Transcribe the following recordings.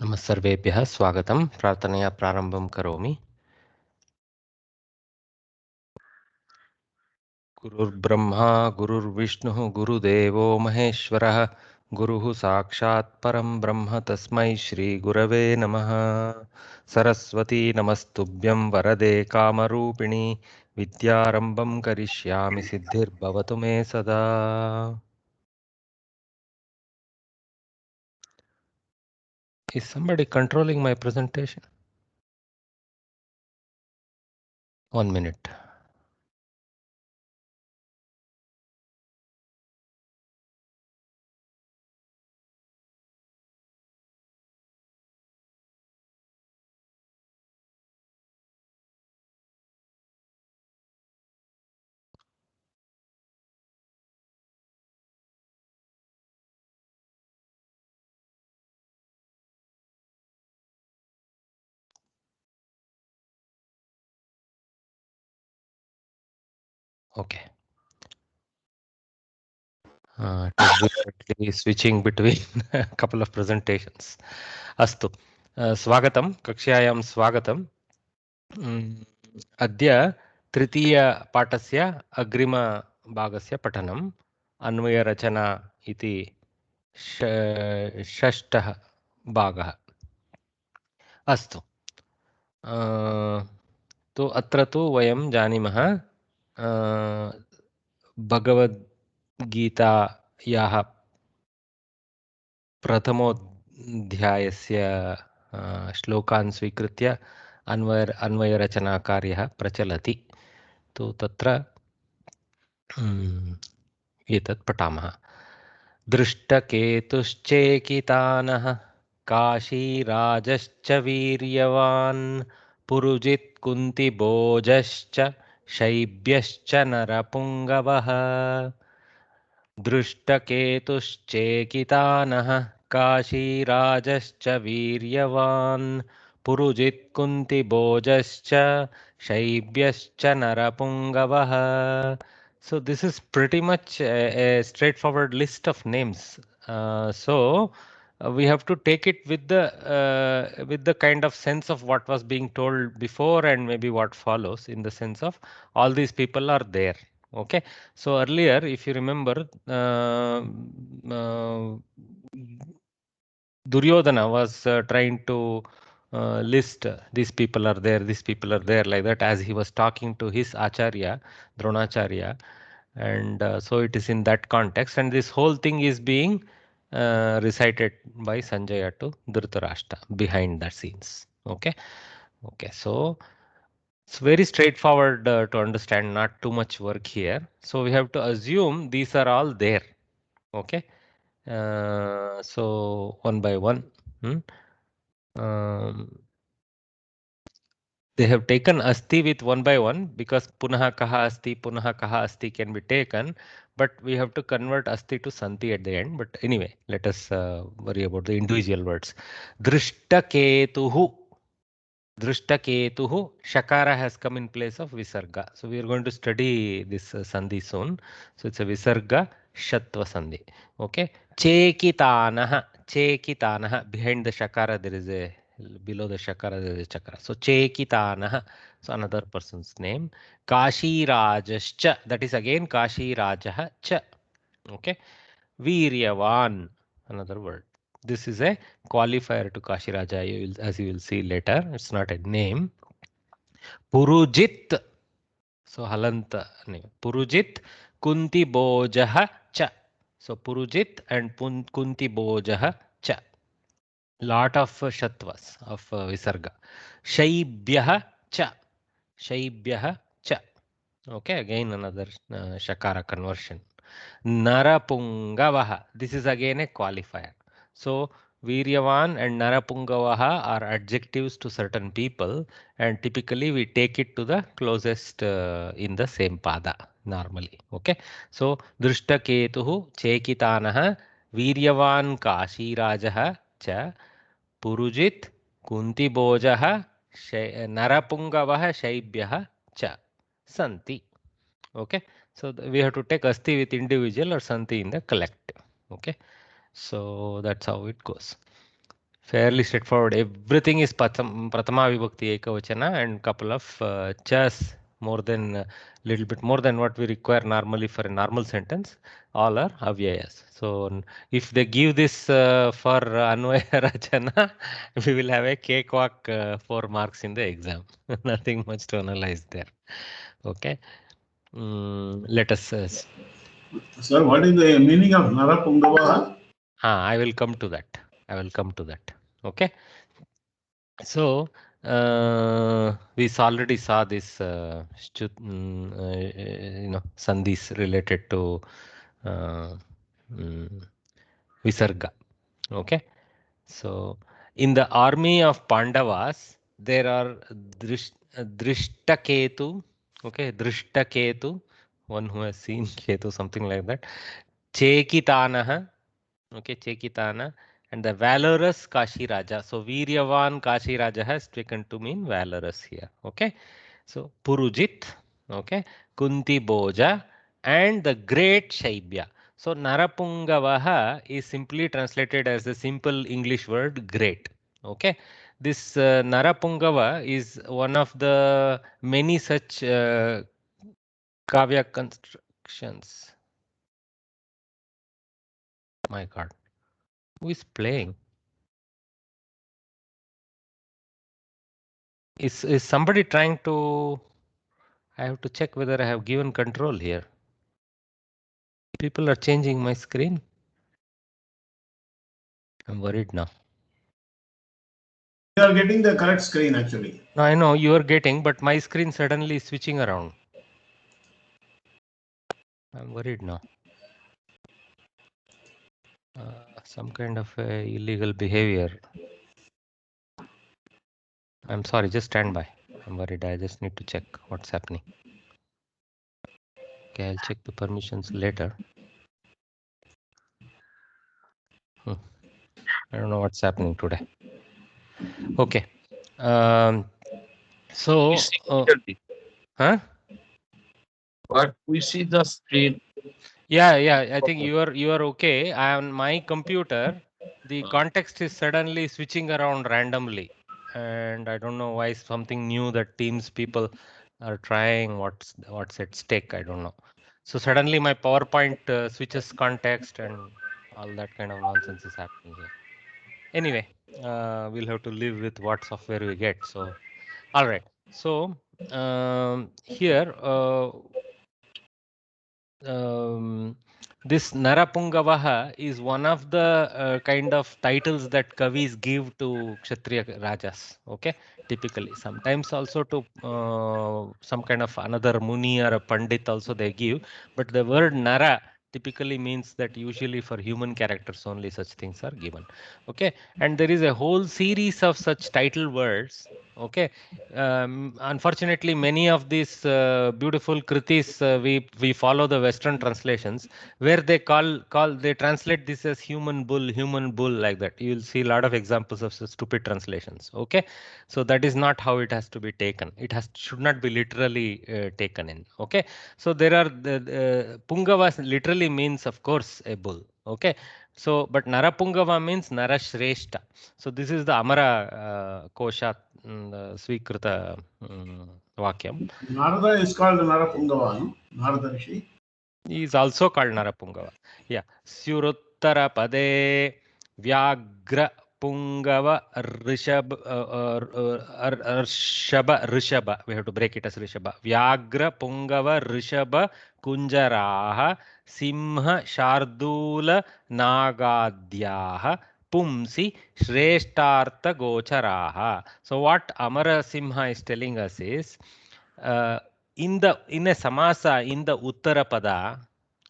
नमः सर्वेभ्यः स्वागतं। प्रार्थनया प्रारम्भं करोमि। गुरुर्ब्रह्मा गुरुर्विष्णुः गुरुदेवो महेश्वरः गुरुः साक्षात् परं ब्रह्म तस्मै श्रीगुरवे नमः। सरस्वती नमस्तुभ्यं वरदे कामरूपिणि विद्यारम्भं करिष्यामि सिद्धिर्भवतु मे सदा। Is somebody controlling my presentation? 1 minute. Okay. Deliberately switching between a couple of presentations. अस्तु स्वागतं कक्ष्यायां स्वागतं। अद्य तृतीयपाठस्य अग्रिमभागस्य पठनम् अन्वयरचना इति षष्ठः भागः। अस्तु तो अत्र तु वयं जानीमः भगवद्गीतायाः प्रथमोऽध्यायस्य श्लोकान् स्वीकृत्य अन्वयरचनाकार्यः प्रचलति। तो तत्र एतत् पठामः। दृष्टकेतुश्चेकितानः काशीराजश्च वीर्यवान् पुरुजित् कुन्तिभोजश्च शैब्यश्च नरपुङ्गवः। दृष्टकेतुश्चेकितानः काशीराजश्च वीर्यवान् Purujit कुन्तिभोजश्च शैब्यश्च नरपुङ्गवः. So this is pretty much a straightforward list of names. We have to take it with the kind of sense of what was being told before and maybe what follows, in the sense of all these people are there. Okay, so earlier, if you remember, Duryodhana was trying to list these people are there, these people are there, like that, as he was talking to his Acharya, Dronacharya. And so it is in that context, and this whole thing is being recited by Sanjaya to Dhritarashtra behind the scenes. Okay, okay, so it's very straightforward to understand, not too much work here. So we have to assume these are all there. Okay, so one by one. They have taken asti with one by one because punaha kaha asti can be taken, but we have to convert asti to santi at the end. But anyway, let us worry about the individual words. Drishtaketuhu. Drishtaketuhu. Shakara has come in place of visarga. So we are going to study this sandhi soon. So it's a visarga shatva sandhi. Okay. Chekitanaha. Chekitanaha. Behind the shakara there is a, below the shakara there is a chakra. So Chekitanaha. So another person's name. Kashi Rajascha. That is again Kashi Rajaha cha. Okay. Viryavan. Another word. This is a qualifier to Kashiraja, as you will see later. It's not a name. Purujit. So Halanta name. Purujit Kunti Bojaha cha. So Purujit and Kunti Bojaha cha. Lot of Shatvas of Visarga. Shaibhyaha cha. Shaibhyaha cha. Okay, again another Shakara conversion. Narapungavaha. This is again a qualifier. So Viryavan and Narapungavaha are adjectives to certain people, and typically we take it to the closest in the same pada normally. Okay. So Drishtaketuhu Chekitanaha Viryavan Kashirajaha cha Purujit Kuntibojaha Narapungavaha Shaibhyaha cha Santi. Okay, so we have to take asti with individual or santi in the collective. Okay, so that's how it goes. Fairly straightforward. Everything is Pratama Vibhakti Ekavachana and couple of chas, more than little bit more than what we require normally for a normal sentence. All are avyayas. So if they give this for Anvaya Rachana, we will have a cakewalk 4 marks in the exam. Nothing much to analyze there. Okay. Let us. Sir, what is the meaning of Narapungava? I will come to that. I will come to that. Okay. So we already saw this sandhis related to uh, mm, Visarga. Okay. So in the army of Pandavas, there are Drishtaketu. Okay, Drishtaketu, one who has seen Ketu, something like that. Chekitanaha. Okay, Chekitana, and the valorous Kashi Raja. So Viryavan Kashi Raja has taken to mean valorous here. Okay, so Purujit, okay, Kunti Boja, and the great Shaibya. So Narapungavaha is simply translated as the simple English word great. Okay, this Narapungava is one of the many such Kavya constructions. My God, who is playing? Is somebody trying to? I have to check whether I have given control here. People are changing my screen. I'm worried now. You are getting the correct screen actually. No, I know you are getting, but my screen suddenly is switching around. I'm worried now. Some kind of illegal behavior. I'm sorry, just stand by. I'm worried. I just need to check what's happening. Okay, I'll check the permissions later. I don't know what's happening today. Okay. So, huh? But we see the screen. Yeah. I think you are okay. On my computer, the context is suddenly switching around randomly, and I don't know why. Something new that Teams people are trying. What's at stake? I don't know. So suddenly my PowerPoint switches context, and all that kind of nonsense is happening here. Anyway, we'll have to live with what software we get. So, all right. So here. This Narapungavaha is one of the kind of titles that Kavis give to Kshatriya Rajas. Okay, typically. Sometimes also to some kind of another Muni or a Pandit also they give. But the word Nara typically means that usually for human characters only such things are given. Okay, and there is a whole series of such title words. Okay, unfortunately, many of these beautiful kritis we follow the Western translations where they they translate this as human bull like that. You will see a lot of examples of stupid translations. Okay, so that is not how it has to be taken. It should not be literally taken in. Okay, so there are the Pungava literally means of course a bull. Okay, so but Narapungava means Narashreshta. So this is the Amara Kosha Swikrita Vakyam. Narada is called Narapungava, no? Narada Rishi. He is also called Narapungava. Yeah. Syuruttara Pade Vyagra Pungava Rishabha. We have to break it as Rishabha. Vyagra Pungava Rishabha Kunjaraha Simha Shardula Nagadyaha Pumsi Shreshtartha Gocharaha. So what Amara Simha is telling us is in a samasa in the Uttarapada,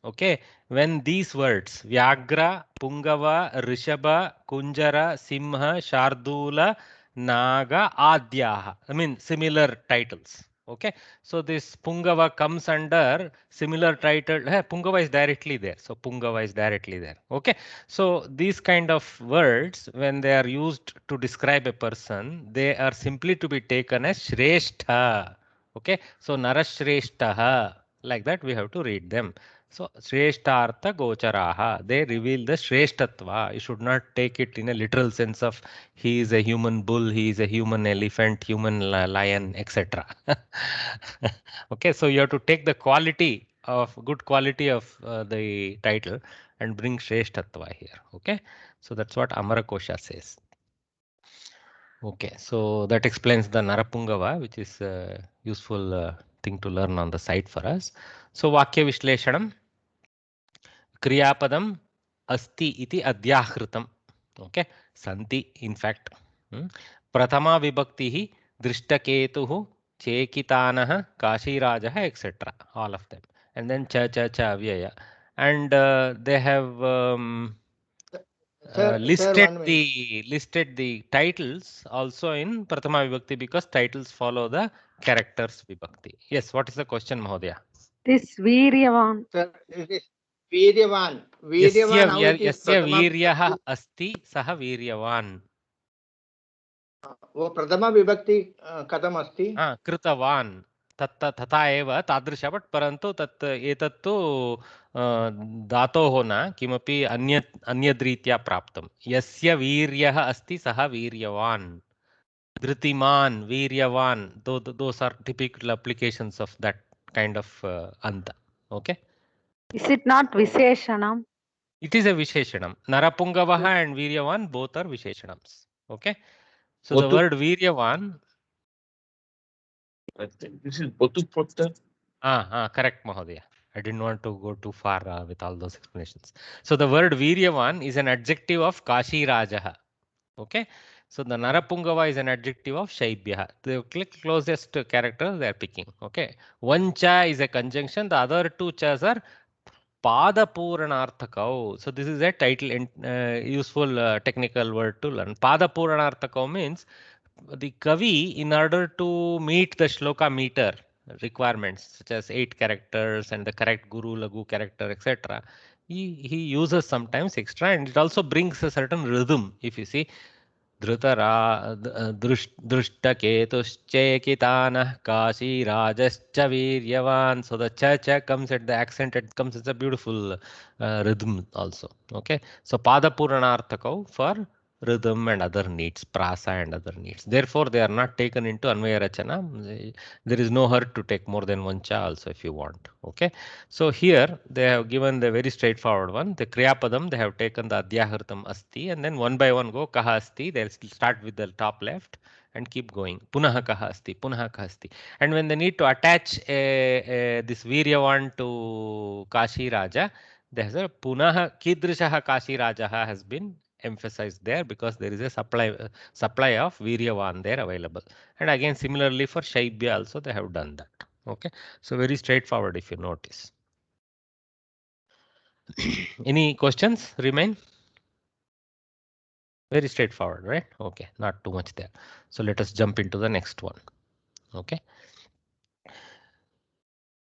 okay, when these words Vyagra, Pungava, Rishabha, Kunjara, Simha, Shardula, Naga, Adyaha, I mean similar titles. Okay, so this Pungava comes under similar title. Pungava is directly there. So Pungava is directly there. Okay, so these kind of words, when they are used to describe a person, they are simply to be taken as Shrestha. Okay, so Narashreshtaha, like that we have to read them. So Shreshtartha Gocharaha, they reveal the Shreshtatva. You should not take it in a literal sense of he is a human bull, he is a human elephant, human lion, etc. Okay, so you have to take the quality of good quality of the title and bring Shreshtatva here. Okay, so that's what Amarakosha says. Okay, so that explains the Narapungava, which is a useful thing to learn on the side for us. So Vakya Vishleshanam. क्रियापदम अस्ति इति अध्याहृतम. Okay, सन्ति इन fact. प्रथमा विभक्ति दृष्टकेतुः, चेकितानः, काशीराजः, etcetera, all of them, and then च च च अव्यय, and they have listed the titles also in prathama vibhakti because titles follow the characters vibhakti. Yes, what is the question, Mahodaya? This Viryavan. Sir, it is Viryavan. Viryavan, how it is यस्य Prathama वीर्यः Vibhakti? अस्ति सः वीर्यवान्. वो प्रथमा विभक्ति कथम् अस्ति? कृतवान् तथा एव तादृश, बट परन्तु तत् एतत्तु धातोः न किमपि अन्यद्रीत्या प्राप्तं. यस्य वीर्यः अस्ति सः वीर्यवान्. धृतिमान्, वीर्यवान्, those are typical applications of that kind of anta. Okay, Is it not Visheshanam? it is a Visheshanam. Narapungavaha and Viryavan both are Visheshanams. Okay, so the word Viryavan. I think this is Botupotta. Correct, Mahodaya. I didn't want to go too far with all those explanations. So the word Viryavan is an adjective of Kashi Rajaha. Okay, so the Narapungava is an adjective of Shaibhyaha. The closest character they are picking. Okay, one cha is a conjunction, the other two chas are Padapuranarthakau. So this is a title and useful technical word to learn. Padapuranarthakau means the Kavi, in order to meet the shloka meter requirements such as 8 characters and the correct Guru, Lagu character, etc., he uses sometimes extra, and it also brings a certain rhythm. If you see, Dhrutara Drishtaketuschekitanah Kashi Rajascha Viryavan. So the cha comes at the accent, it comes as a beautiful rhythm also. Okay, so Padapuranarthakau for rhythm and other needs, prasa and other needs. Therefore, they are not taken into Anvaya Rachana. There is no hurt to take more than one cha also if you want. Okay, so here they have given the very straightforward one. The Kriyapadam, they have taken the Adhyahritam Asti, and then one by one go Kaha Asti. They'll start with the top left and keep going. Punaha Kaha Asti, Punaha Kaha Asti. And when they need to attach this Viryavan to Kashi Raja, there's a Punaha Kidrishaha Kashi Rajaha has been emphasized there because there is a supply of Viryavan there available. And again, similarly for Shaibhya also they have done that. Okay, so very straightforward if you notice. Any questions remain? Very straightforward, right? Okay, not too much there. So let us jump into the next one. Okay.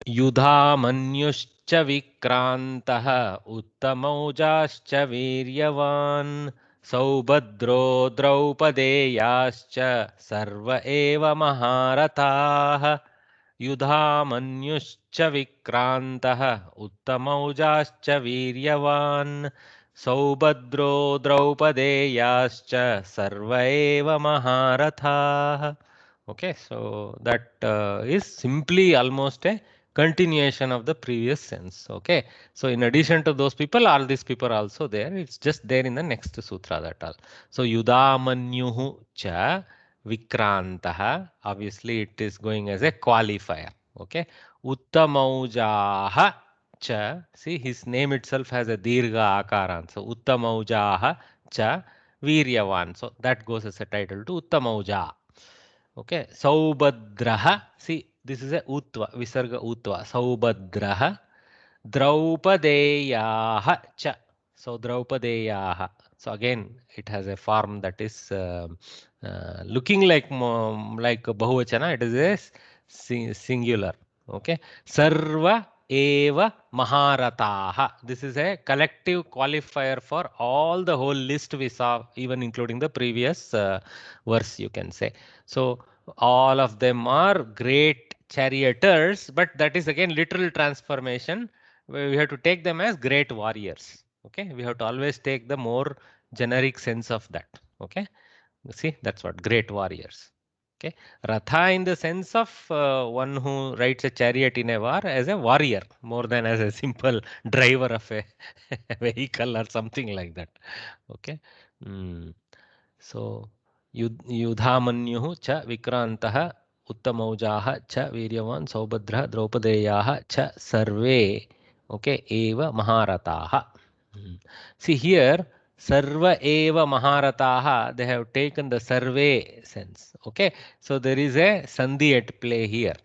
युधामन्युश्च विक्रान्तः उत्तमौजाश्च वीर्यवान् सौभद्रो द्रौपदेयाश्च सर्व एव महारथाः. युधामन्युश्च विक्रान्तः उत्तमौजाश्च वीर्यवान् सौभद्रो द्रौपदेयाश्च सर्व एव महारथाः. Okay, so that is simply almost a continuation of the previous sense. Okay, so in addition to those people, all these people are also there. It's just there in the next sutra, that all. So Yudhamanyuhu cha Vikrantaha, obviously it is going as a qualifier. Okay, Uttamaujaha cha, see his name itself has a dirgha akaran. So Uttamaujaha cha Viryavan. So that goes as a title to Uttamauja. Okay, Saubhadraha, see this is a Utva, Visarga Utva, Saubhadraha, Draupadeyaha cha. So Draupadeyaha. So again, it has a form that is looking like Bahuvachana, it is a singular. Okay, Sarva eva Maharataha. This is a collective qualifier for all the whole list we saw, even including the previous verse, you can say. So all of them are great charioteers, but that is again literal transformation. we have to take them as great warriors. Okay, we have to always take the more generic sense of that. Okay, see, that's what great warriors. Okay, Ratha in the sense of one who rides a chariot in a war as a warrior more than as a simple driver of a vehicle or something like that. Okay. So युधामन्युः च विक्रान्तः उत्तमौजाः च वीर्यवान् सौभद्रः द्रौपदेयाः च सर्वे okay eva maharataha. See here sarva eva maharataha, they have taken the survey sense. Okay, so there is a sandhi at play here.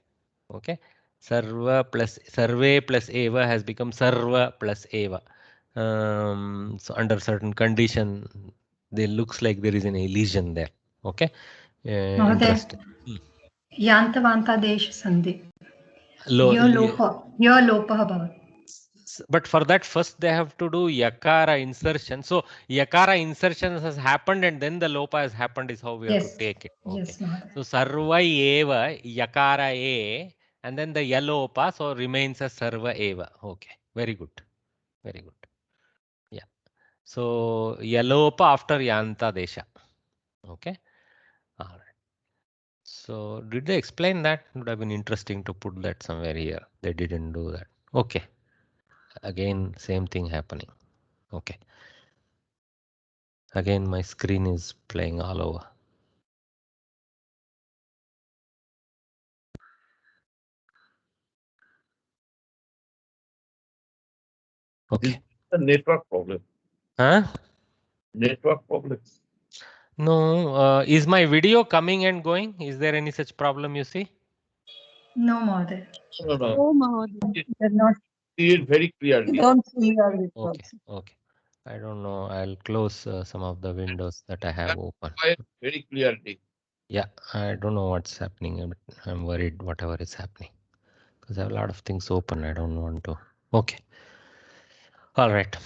Okay, sarva plus sarve plus eva has become sarva plus eva. So under certain condition there looks like there is an elision there. Okay, interesting. यान्तवान्तादेश सन्धि Lo, यो लोपः भवति. but for that first they have to do yakara insertion. So yakara insertion has happened and then the lopa has happened is how we have to take it. Okay. Yes, Mahadev. So sarva eva yakara a and then the yalopa so remains as sarva eva. Okay. Very good. Very good. Yeah. So yalopa after yanta desha. Okay. All right. So did they explain that? It would have been interesting to put that somewhere here. They didn't do that. Okay. Again, same thing happening. Okay. Again, my screen is playing all over. Okay. The network problem. Huh? Network problem. No. Is my video coming and going? Is there any such problem you see? No, Mahadev. No. Oh, Mahadev. They're not. See it very clearly. Don't see your results. Okay. Okay. I don't know. I'll close some of the windows that I have open. Very clearly. Yeah. I don't know what's happening. But I'm worried whatever is happening because I have a lot of things open. I don't want to. Okay. All right.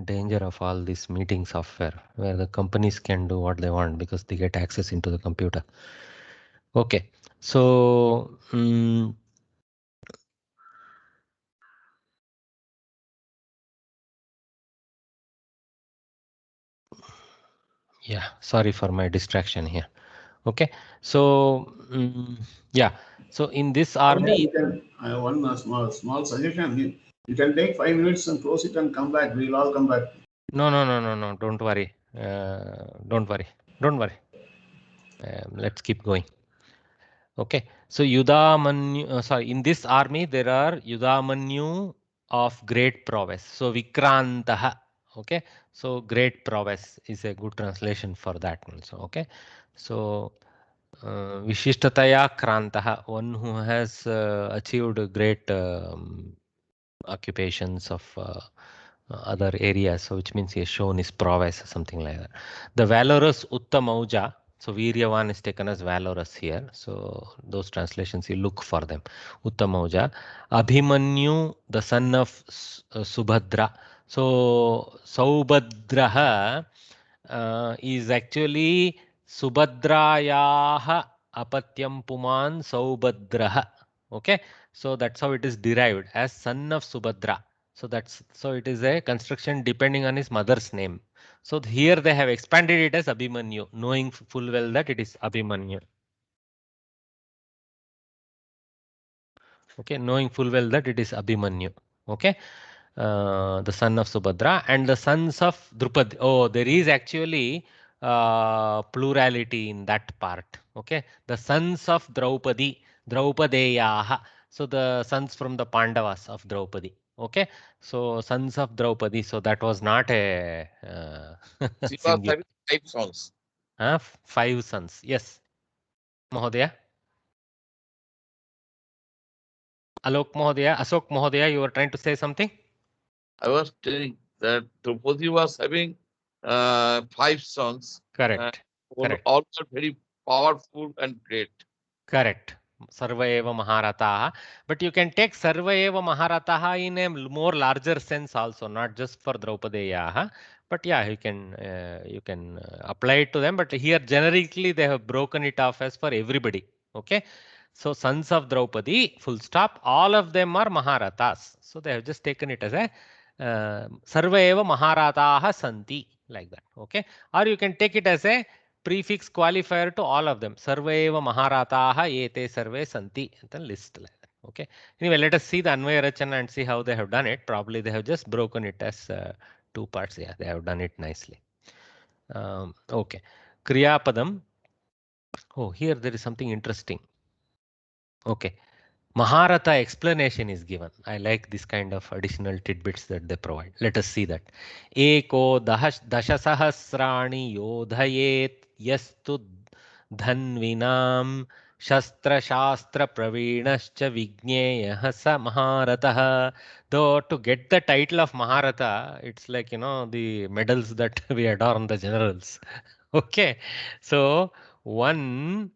Danger of all this meeting software where the companies can do what they want because they get access into the computer. Okay, so yeah, sorry for my distraction here. Okay, so yeah, so in this army, I have one small suggestion. You can take 5 minutes and close it and come back. We'll all come back. No, don't worry. Don't worry. Let's keep going. Okay, so Yudamanyu, in this army there are Yudamanyu of great prowess. So Vikrantaha. Okay, so great prowess is a good translation for that one. So okay, so Vishishtataya Krantaha, one who has achieved great occupations of other areas, so which means he has shown his prowess or something like that. The valorous Uttamauja, so Viryavan is taken as valorous here, so those translations you look for them. Uttamauja, Abhimanyu, the son of Subhadra. So Saubhadraha is actually Subhadrayaha apatyam puman Saubhadraha. Okay, so that's how it is derived as son of Subhadra. So it is a construction depending on his mother's name. So here they have expanded it as Abhimanyu, knowing full well that it is Abhimanyu. Okay, knowing full well that it is Abhimanyu. Okay, the son of Subhadra and the sons of Drupad. Oh, there is actually plurality in that part. Okay, the sons of Draupadi, Draupadeyaha. So the sons from the Pandavas of Draupadi. Okay, so sons of Draupadi. So that was not a She was having 5 sons. 5 sons. Yes, Mahodaya. Alok Mahodaya, Ashok Mahodaya, you were trying to say something? I was telling that Draupadi was having 5 sons. Correct. Correct. All are very powerful and great. Correct. Sarva eva Maharataha. But you can take Sarva eva Maharataha in a more larger sense also, not just for Draupadeyaha. But yeah, you can apply it to them. But here generically they have broken it off as for everybody. Okay. So sons of Draupadi, full stop, all of them are Maharathas. So they have just taken it as a Sarva eva Maharataha santi, like that. Okay. Or you can take it as a prefix qualifier to all of them. Sarva eva Maharataha ete sarve santi. And then list like that. Okay. Anyway, let us see the Anvaya Rachana and see how they have done it. Probably they have just broken it as two parts. Yeah, they have done it nicely. Okay. Kriya Padam. Oh, here there is something interesting. Okay. Maharatha explanation is given. I like this kind of additional tidbits that they provide. Let us see that. Eko dashasahasrani yodhayet yastu dhanvinam shastra shastra pravinascha vigneyah sa Maharatha. Though to get the title of Maharatha, it's like, the medals that we adorn the generals. Okay. So one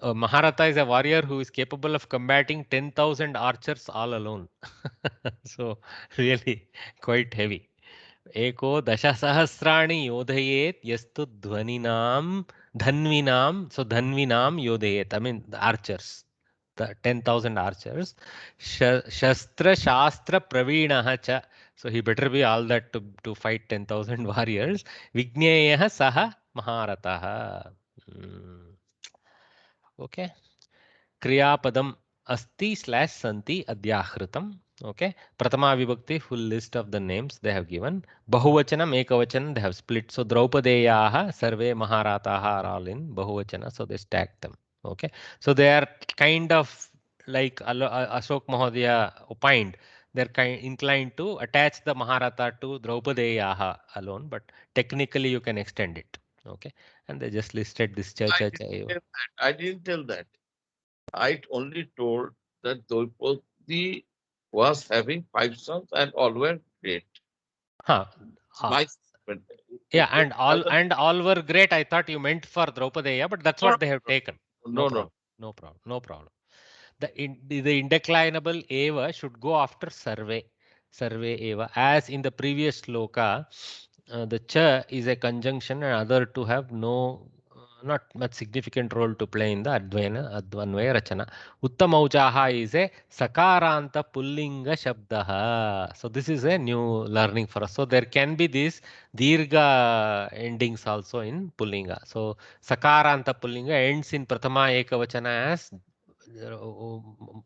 Maharatha is a warrior who is capable of combating 10,000 archers all alone. So really quite heavy. Eko dashasahasrani yodhayet yastu dhanvinam. So dhanvinam yodhayet. I mean the archers. The 10,000 archers. Shastra shastra praveenaha cha. So he better be all that to fight 10,000 warriors. Vigneyah saha Maharataha. Okay. Kriyapadam asti / santi adhyahritam. Okay. Pratama vibhakti, full list of the names they have given. Bahuvachanam, ekavachanam, they have split. So Draupadeyaha, Sarve Maharataha are all in Bahuvachana. So they stack them. Okay. So they are kind of like Ashok Mahodaya opined. They're inclined to attach the Maharatha to Draupadeyaha alone, but technically you can extend it. Okay. And they just listed this cha. I didn't tell that. I only told that Draupadi was having 5 sons and all were great. Huh. My statement. Yeah, and all were great. I thought you meant for Draupadeya, but that's what they have taken. No problem. The indeclinable eva should go after Sarve eva. As in the previous sloka, the cha is a conjunction and other two have not much significant role to play in the Advanvaya Rachana. Uttamaujaha is a Sakaranta Pullinga Shabdaha. So this is a new learning for us. So there can be these Dirga endings also in Pullinga. So Sakaranta Pullinga ends in Prathama Ekavachana as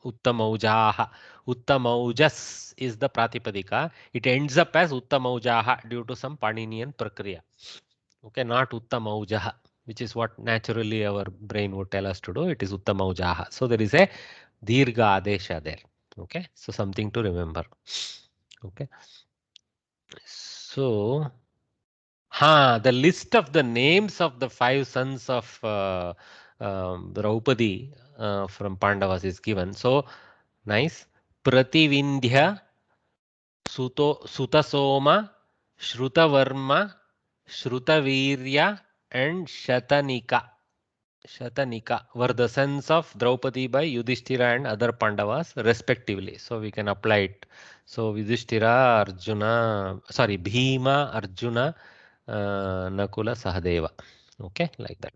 Uttamaujaha. Uttamaujas is the Pratipadika. It ends up as Uttamaujaha due to some Paninian Prakriya. Okay, not Uttamaujaha, which is what naturally our brain would tell us to do. It is Uttamaujaha. So there is a Dirga Adesha there. Okay, so something to remember. Okay. So, the list of the names of the 5 sons of Draupadi from Pandavas is given. So, nice. Prativindhya, Sutasoma, Shrutavarma, Shrutavirya, and Shatanika. Shatanika were the sons of Draupadi by Yudhishthira and other Pandavas respectively. So we can apply it. So Yudhishthira, Bhima, Arjuna, Nakula, Sahadeva. Okay, like that.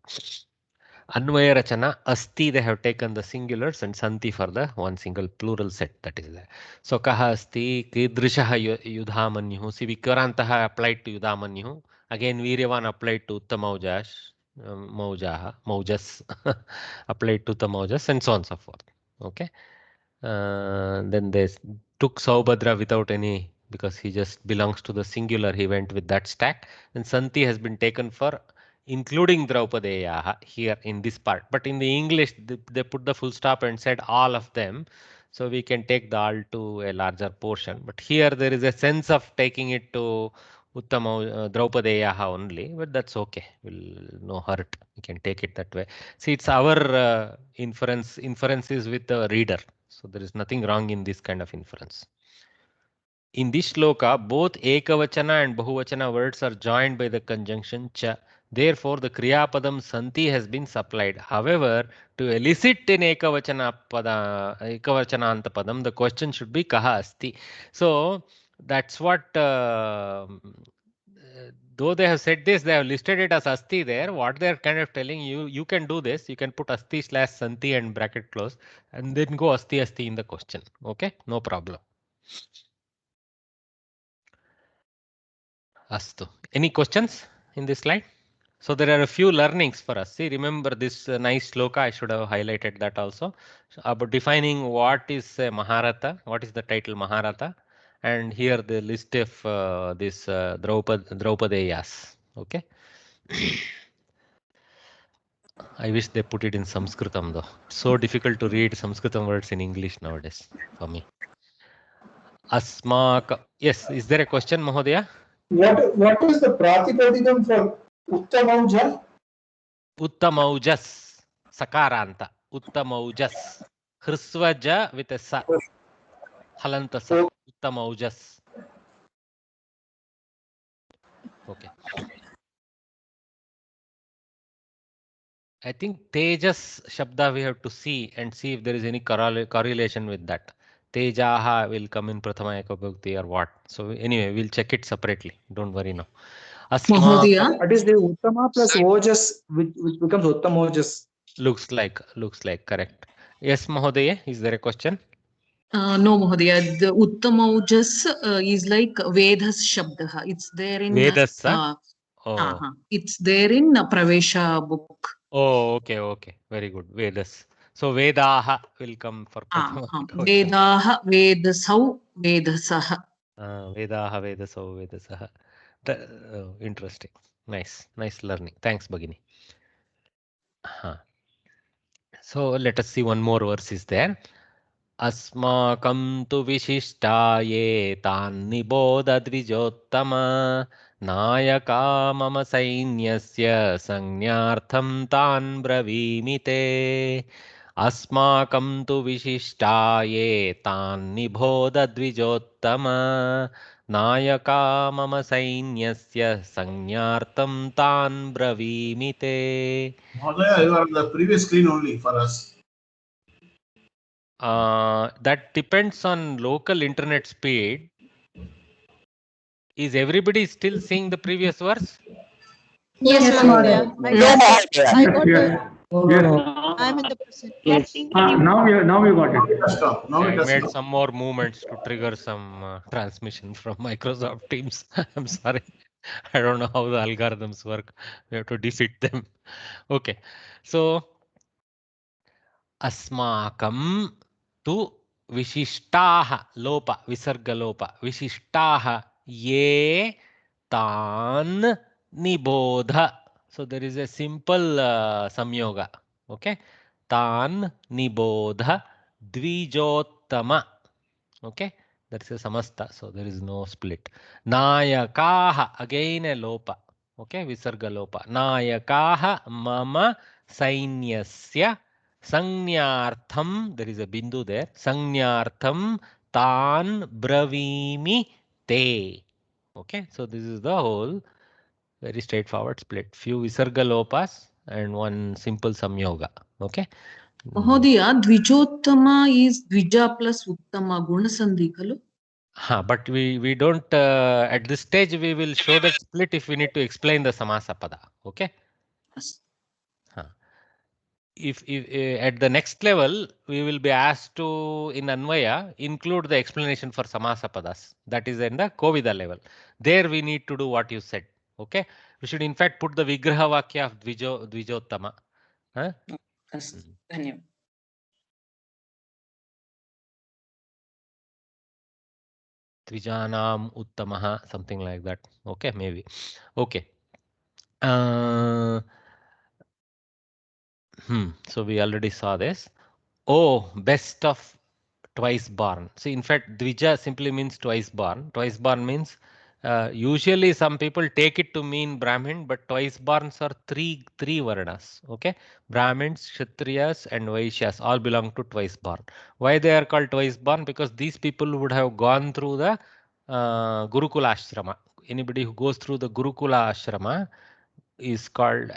Anvaya Rachana, Asti, they have taken the singulars and Santi for the one single plural set that is there. So Kaha Asti, Kidrishaha Yudhamanyuhu. See, Vikarantaha applied to Yudhamanyuhu. Again, Viryavan applied to Uttamaujas, Maujas applied to Uttamaujas, and so on and so forth. Okay. Then they took Saubhadra without any, because he just belongs to the singular, he went with that stack. And Santi has been taken for including Draupadeyaha here in this part. But in the English, they put the full stop and said all of them. So we can take the all to a larger portion. But here there is a sense of taking it to Draupadeyaha only, but that's okay. No hurt. We can take it that way. See, it's our inference is with the reader. So there is nothing wrong in this kind of inference. In this shloka, both Ekavachana and Bahuvachana words are joined by the conjunction cha. Therefore, the Kriya Padam Santi has been supplied. However, to elicit in Ekavachana Anta Padam, the question should be Kaha Asti. So, that's what though they have said this, they have listed it as asti there. What they're kind of telling you, you can do this. You can put asti / santi and bracket close and then go asti in the question. Okay, no problem. Astu. Any questions in this slide? So there are a few learnings for us. See, remember this nice sloka, I should have highlighted that also. So about defining what is a Maharata, what is the title Maharata, and here the list of this Draupadeyas. Okay. I wish they put it in Sanskritam though. So difficult to read Sanskritam words in English nowadays for me. Asmak. Yes, is there a question, Mahodaya? What is the Pratipadikam for Uttamauja? Uttamaujas. Sakaranta. Uttamaujas. Hrisvaja with a sa. Halanta sa. Uttamaujas. Okay. I think Tejas Shabda we have to see and see if there is any correlation with that. Tejaha will come in Prathama Ekabhakti or what. So anyway, we'll check it separately. Don't worry now. Mahodaya. What is the Uttama plus Ojas, which becomes Uttamojas? Looks like correct. Yes, Mahodaya, is there a question? No, Mahodaya. The Uttamaujas is like Vedas Shabdaha. It's there in Vedas, oh. It's there in Pravesha book. Oh, okay. Very good. Vedas. So Vedaha will come for Prathama. Vedaha, Vedasau, Vedasaha. Vedaha, Vedasau, Vedasaha. Interesting. Nice learning. Thanks, Bhagini. So let us see one more verse is there. Asmakam tu vishishtaye tan niboda dvijottama nayaka mama sainyasya sanyartham tan bravimite. Asmakam tu vishishtaye tan niboda dvijottama nayaka mama sainyasya sanyartham tan bravimite. Mahodaya, you are on the previous screen only for us. That depends on local internet speed. Is everybody still seeing the previous verse? Yes, Mahodaya. I got it. I'm in the present. Now we got it. I made some more movements to trigger some transmission from Microsoft Teams. I'm sorry. I don't know how the algorithms work. We have to defeat them. Okay. So, Asmakam tu Vishishtaha lopa, visarga lopa, Vishishtaha ye tan nibodha. So there is a simple samyoga. Okay. Tan nibodha dvijottama. Okay. That is a samasta. So there is no split. Nayakaha, again a lopa. Okay. Visarga lopa. Nayakaha mama sainyasya. Sanyartham, there is a bindu there. Sanyartham tan bravimi te. Okay, so this is the whole very straightforward split. Few visarga lopas and one simple samyoga. Okay. Mahodaya, Dvijottama is Dvija plus Uttama Gunasandhi kalu? But we don't at this stage we will show that split if we need to explain the samasa pada. Okay. Yes. If at the next level we will be asked to in Anvaya include the explanation for samasa padas. That is in the Kovida level. There we need to do what you said. Okay. We should in fact put the Vigraha Vakya of Dvijottama. Yes. Dhanyavad. Dvijanam Uttamaha, something like that. Okay, maybe. Okay. So we already saw this. Oh, best of twice born. So in fact, Dvija simply means twice born. Twice born means usually some people take it to mean Brahmin, but twice borns are three varnas. Okay, Brahmins, Kshatriyas, and Vaishyas all belong to twice born. Why they are called twice born? Because these people would have gone through the Gurukula Ashrama. Anybody who goes through the Gurukula Ashrama is called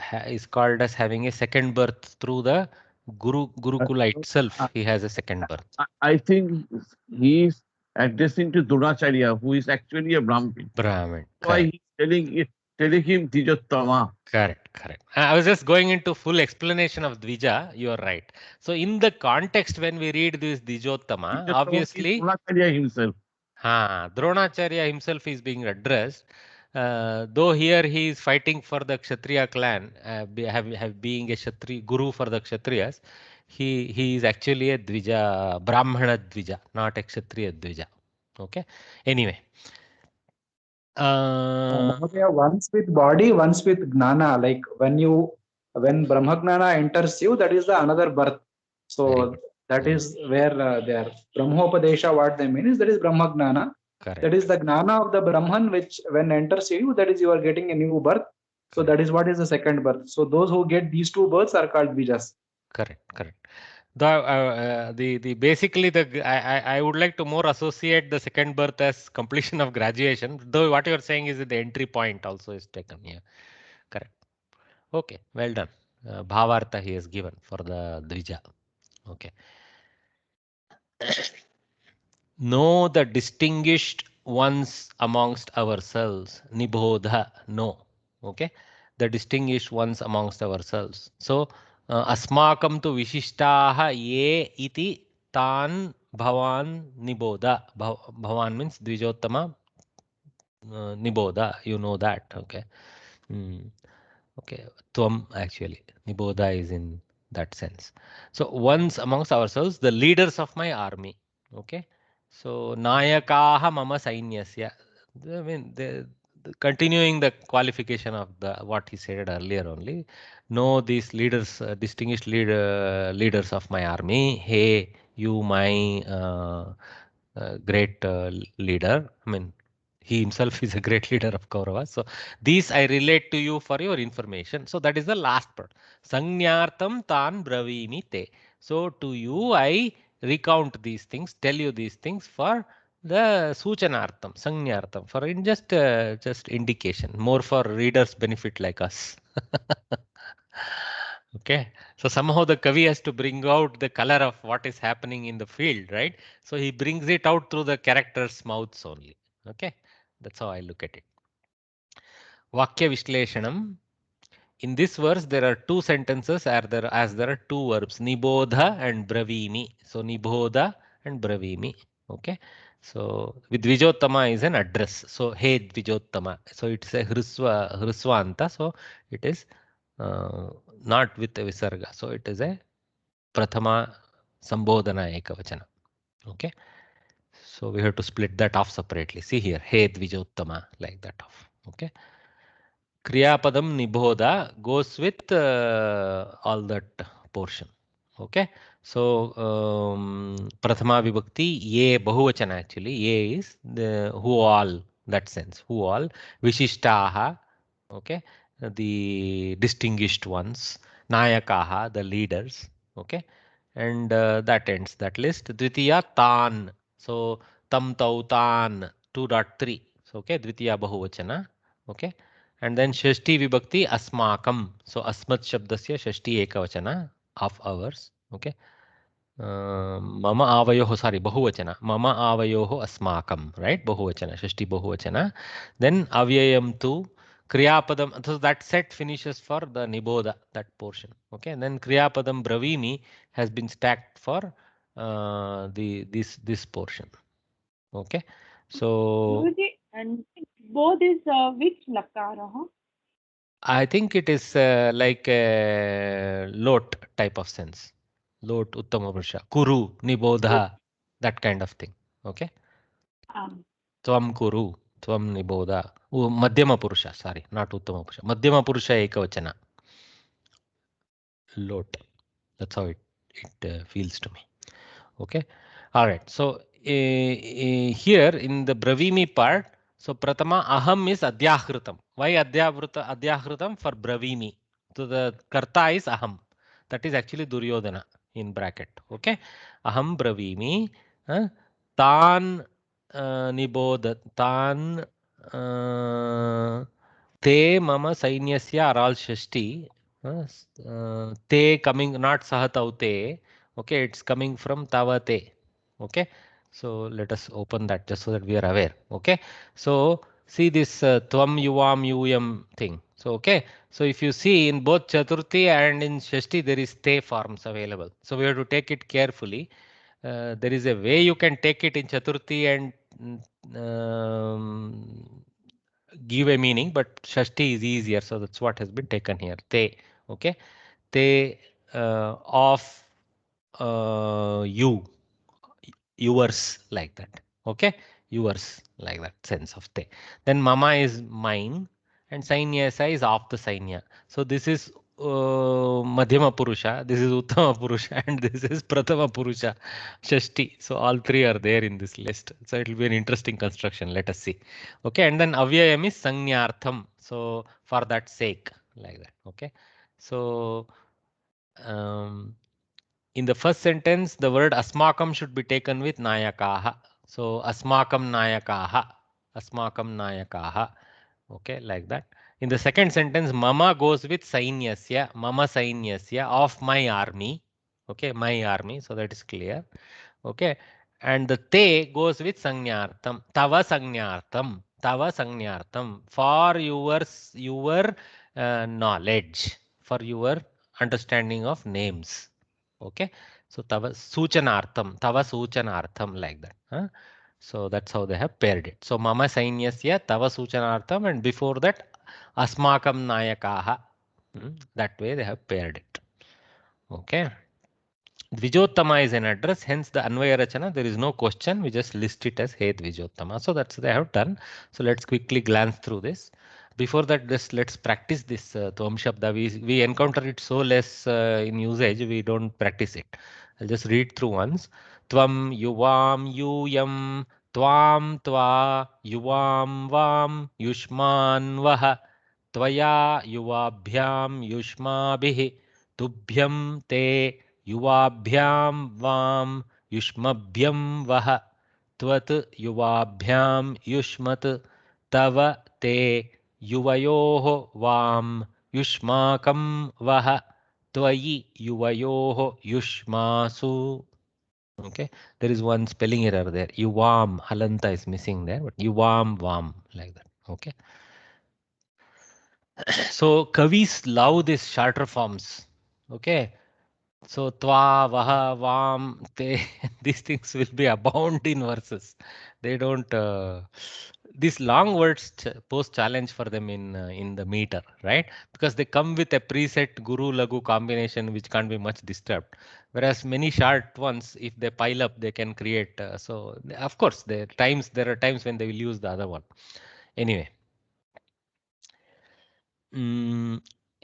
as having a second birth through the Gurukula itself. He has a second birth. I think he is addressing to Dronacharya, who is actually a Brahmin. Brahmin. Why he is telling it telling him Dijottama. Correct, correct. I was just going into full explanation of Dvija. You are right. So in the context when we read this Dijottama, obviously, Dronacharya himself. Dronacharya himself is being addressed. Though here he is fighting for the Kshatriya clan, being a guru for the Kshatriyas, he is actually a Dvija, Brahmana Dvija, not a Kshatriya Dvija. Okay. Anyway. Mahodaya, once with body, once with gnana. Like when Brahma gnana enters you, that is the another birth. So that is where they are. Brahmopadesha, what they mean is that is Brahma gnana. Correct. That is the gnana of the Brahman, which when enters you, that is you are getting a new birth. So that is what is the second birth. So those who get these two births are called Vijas. Correct, correct. The basically I would like to more associate the second birth as completion of graduation. Though what you are saying is that the entry point also is taken here. Correct. Okay, well done. Bhavartha he has given for the Dvija. Okay. Know the distinguished ones amongst ourselves. Nibodha, no. Okay. The distinguished ones amongst ourselves. So, asmakam tu vishishtaha ye iti tan bhavan niboda. Bhavan means Dvijottama niboda. You know that. Okay. Okay. Tvam actually. Niboda is in that sense. So, ones amongst ourselves, the leaders of my army. Okay. So, Nayakaha mama sainyasya. I mean, continuing the qualification of what he said earlier only. Know these leaders, distinguished leaders of my army. Hey, you, my great leader. I mean, he himself is a great leader of Kauravas. So, these I relate to you for your information. So, that is the last part. Sanyartam tan bravimi te. So, to you, I recount these things, tell you these things for the Suchanartham, Sanyartham, for in just indication, more for readers' benefit like us. Okay. So somehow the Kavi has to bring out the color of what is happening in the field, right? So he brings it out through the characters' mouths only. Okay. That's how I look at it. Vakya Vishleshanam. In this verse, there are two sentences as there are two verbs, Nibodha and Bravimi. So Nibodha and Bravimi. Okay. So with Dvijottama is an address. So hey Dvijottama. So it's a Hrisvanta. So it is not with a Visarga. So it is a Prathama Sambodhana Ekavachana. Okay. So we have to split that off separately. See here, hey Dvijottama, like that off. Okay. Kriyapadam Nibodha goes with all that portion. Okay. So Prathama Vibhakti, ye Bahuvachana actually. Ye is the who all, that sense. Who all. Vishishtaha. Okay. The distinguished ones. Nayakaha, the leaders. Okay. And that ends that list. Dvitiya Tan. So Tam Tau Tan 2.3. So okay. Dvitiya Bahuvachana. Okay. And then Shashti Vibhakti Asmakam. So Asmat Shabdasya Shashti Ekavachana of ours. Okay. Mama Avayoho, sorry, Bahuvachana. Mama Avayoho Asmakam, right? Bahuvachana, Shashti Bahuvachana. Then Avyayam tu Kriyapadam. So that set finishes for the Niboda, that portion. Okay. And then Kriyapadam Bravimi has been stacked for this portion. Okay. So And both is which lakara? I think it is like a lot type of sense. Lot, Uttama Purusha, Kuru, Nibodha, that kind of thing. Okay. Tvam Kuru, Tvam Nibodha. Madhyama Purusha, sorry, not Uttama Purusha. Madhyama Purusha Ekavachana. Lot. That's how it feels to me. Okay. All right. So here in the Bravimi part, so Pratama Aham is Adhyahritam. Why Adhyahritam? For Bravimi. So the Karta is Aham. That is actually Duryodhana in bracket. Okay. Aham Bravimi. Tan Nibodha. Tan Te Mama Sainyasya Aral Shashti. Te coming, not Sahataute. Okay. It's coming from Tavate. Okay. So let us open that just so that we are aware. Okay. So see this tvam yuvam yuyam thing. So okay, so if you see in both Chaturthi and in Shashti there is te forms available. So we have to take it carefully. There is a way you can take it in Chaturthi and give a meaning, but Shashti is easier, so that's what has been taken here. Te, okay, te of you, yours, like that. Okay, yours, like that sense of te. Then mama is mine, and sainyasa is of the sainya. So this is Madhyama Purusha, this is Uttama Purusha, and this is Prathama Purusha, Shashti. So all three are there in this list. So it will be an interesting construction. Let us see. Okay, and then Avyayam is Sanyartham. So for that sake, like that. Okay, so in the first sentence, the word asmakam should be taken with nayakaha. So asmakam nayakaha, asmakam nayakaha. Okay, like that. In the second sentence, mama goes with sainyasya, mama sainyasya, of my army. Okay, my army. So that is clear. Okay, and the te goes with sanyartham, tava sanyartham, tava sanyartham, for your knowledge, for your understanding of names. Okay, so tava suchanartham, like that. Huh? So that's how they have paired it. So mama sainyasya tava suchanartham, and before that asmakam nayakaha. That way they have paired it. Okay. Dvijottama is an address, hence the Anvaya Rachana, there is no question, we just list it as He Dvijottama. So that's they have done. So let's quickly glance through this. Before that, just let's practice this Tvam Shabda. We encounter it so less in usage, we don't practice it. I'll just read through once. Tvam yuvam yuyam tvam tva yuvam vam yushman vaha tvaya yuvabhyam yushmabhihi tubhyam te युवाभ्याम वाम युष्मभ्यम वह त्वत् युवाभ्याम युष्मत् तव ते युवयोः वाम युष्माकं वह त्वयि युवयोः युष्मासु. Okay, there is one spelling error there. Yuvam, halanta is missing there, but yuvam vam, like that. Okay. So kavis love these shorter forms. Okay. So twa, vaha, vam, te, these things will be abound in verses. They don't. These long words pose challenge for them in the meter, right? Because they come with a preset guru lagu combination which can't be much disturbed. Whereas many short ones, if they pile up, they can create. So of course, there are times when they will use the other one. Anyway.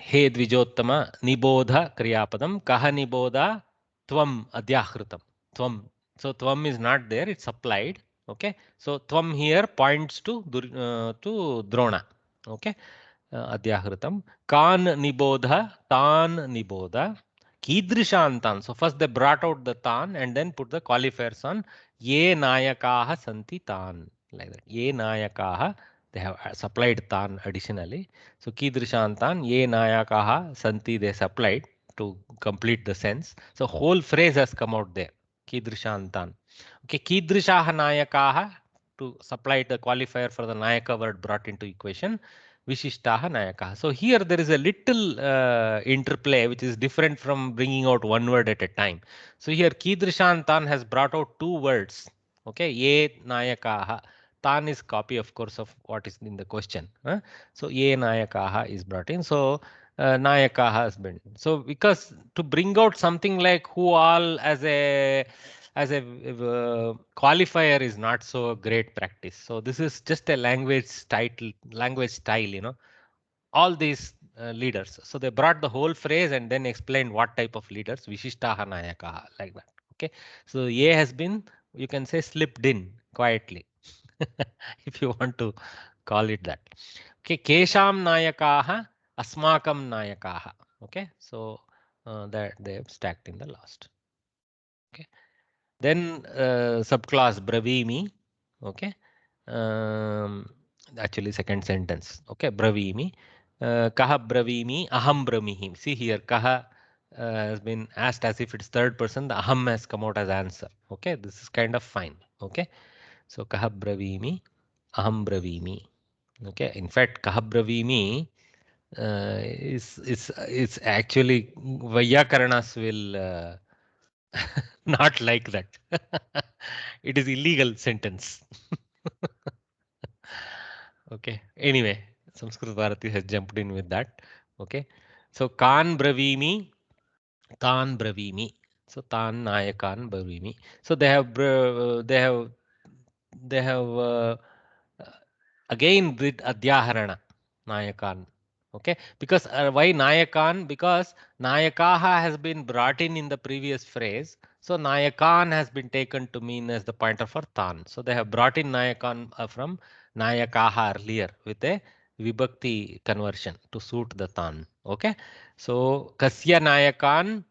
हे द्विजोत्तम निबोध क्रियापदम कह निबोध त्वम अध्याहृतम त्वम. So tvam is not there, it's applied. Okay, so tvam here points to Drona. Okay, adyahritam. Kan nibodha, tan nibodha, kidrishantan. So first they brought out the tan and then put the qualifiers on ye nayakaha santi tan, like that. Ye nayakaha, they have supplied tan additionally. So kidrishantan ye nayakaha santi, they supplied to complete the sense. So whole phrase has come out there. Kidrishantan. Okay, kidrishaha nayakaha, to supply the qualifier for the nayaka word brought into equation. Vishishtaha nayakaha. So here there is a little interplay which is different from bringing out one word at a time. So here kidrishantan has brought out two words. Okay, ye nayakaha. Tan is copy, of course, of what is in the question. So ye nayakaha is brought in. So nayakaha has been. So because to bring out something like who all as a qualifier is not so great practice. So this is just a language style, you know, all these leaders. So they brought the whole phrase and then explained what type of leaders, Vishishtaha Nayakaha, like that. Okay, so ye has been, you can say, slipped in quietly, if you want to call it that. Okay, Kesham Nayakaha, Asmakam Nayakaha. Okay, so that they have stacked in the last. Okay. Then subclass Bravimi. Okay. Actually second sentence. Okay. Bravimi. Kaha Bravimi. Aham Bramihi. See here. Kaha has been asked as if it's third person. The aham has come out as answer. Okay. This is kind of fine. Okay. So Kaha Bravimi. Aham Bravimi. Okay, in fact, Kahabravimi is actually Vaiyakaranas will not like that. It is illegal sentence. Okay. Anyway, Sanskrit Bharati has jumped in with that. Okay. So Kan Bravimi, Tan Bravimi. So Tan Nayakan Bravimi. So they have again did Adhyaharana Nayakan. Okay, because why Nayakan? Because Nayakaha has been brought in the previous phrase. So Nayakan has been taken to mean as the pointer for Tan. So they have brought in Nayakan from Nayakaha earlier with a Vibhakti conversion to suit the Tan. Okay, so Kasya Nayakan.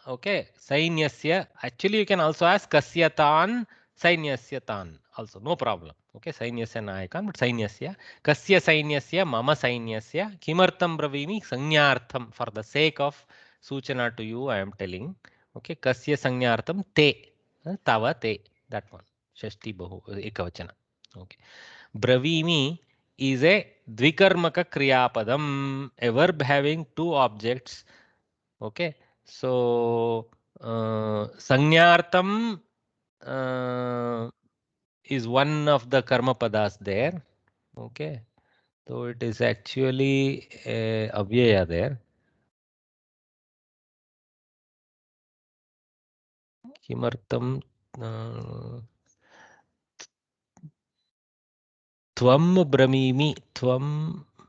Okay, Sainyasya. Actually, you can also ask Kasya Tan, Sainyasya Tan. Also, no problem. Okay, Sainyasya Nayakan, but Sainyasya. Kasya Sainyasya, Mama Sainyasya. Kimartam Bravimi, Sanyartham. For the sake of Suchana to you, I am telling. Okay, Kasya Sanyartham, Te. Tava Te. That one. Shashti Bahu, Ekavachana. Okay. Bravimi is a Dvikarmaka Kriyapadam, a verb having two objects. Okay, so Sanyartham is one of the karma padas there. Okay, so it is actually a avyaya there. Kimartam Tvam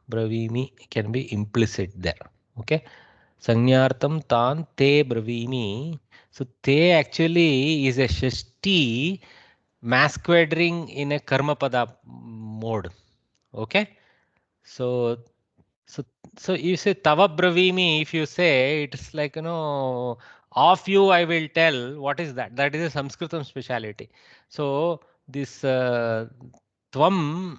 Bravimi can be implicit there. Okay, Sanyartham Tan Te Bravimi. So Te actually is a Shashti masquerading in a karma pada mode. Okay, so you say Tava Bravimi. If you say it's like, of you I will tell. What is that? That is a Sanskritam speciality. So this Tvam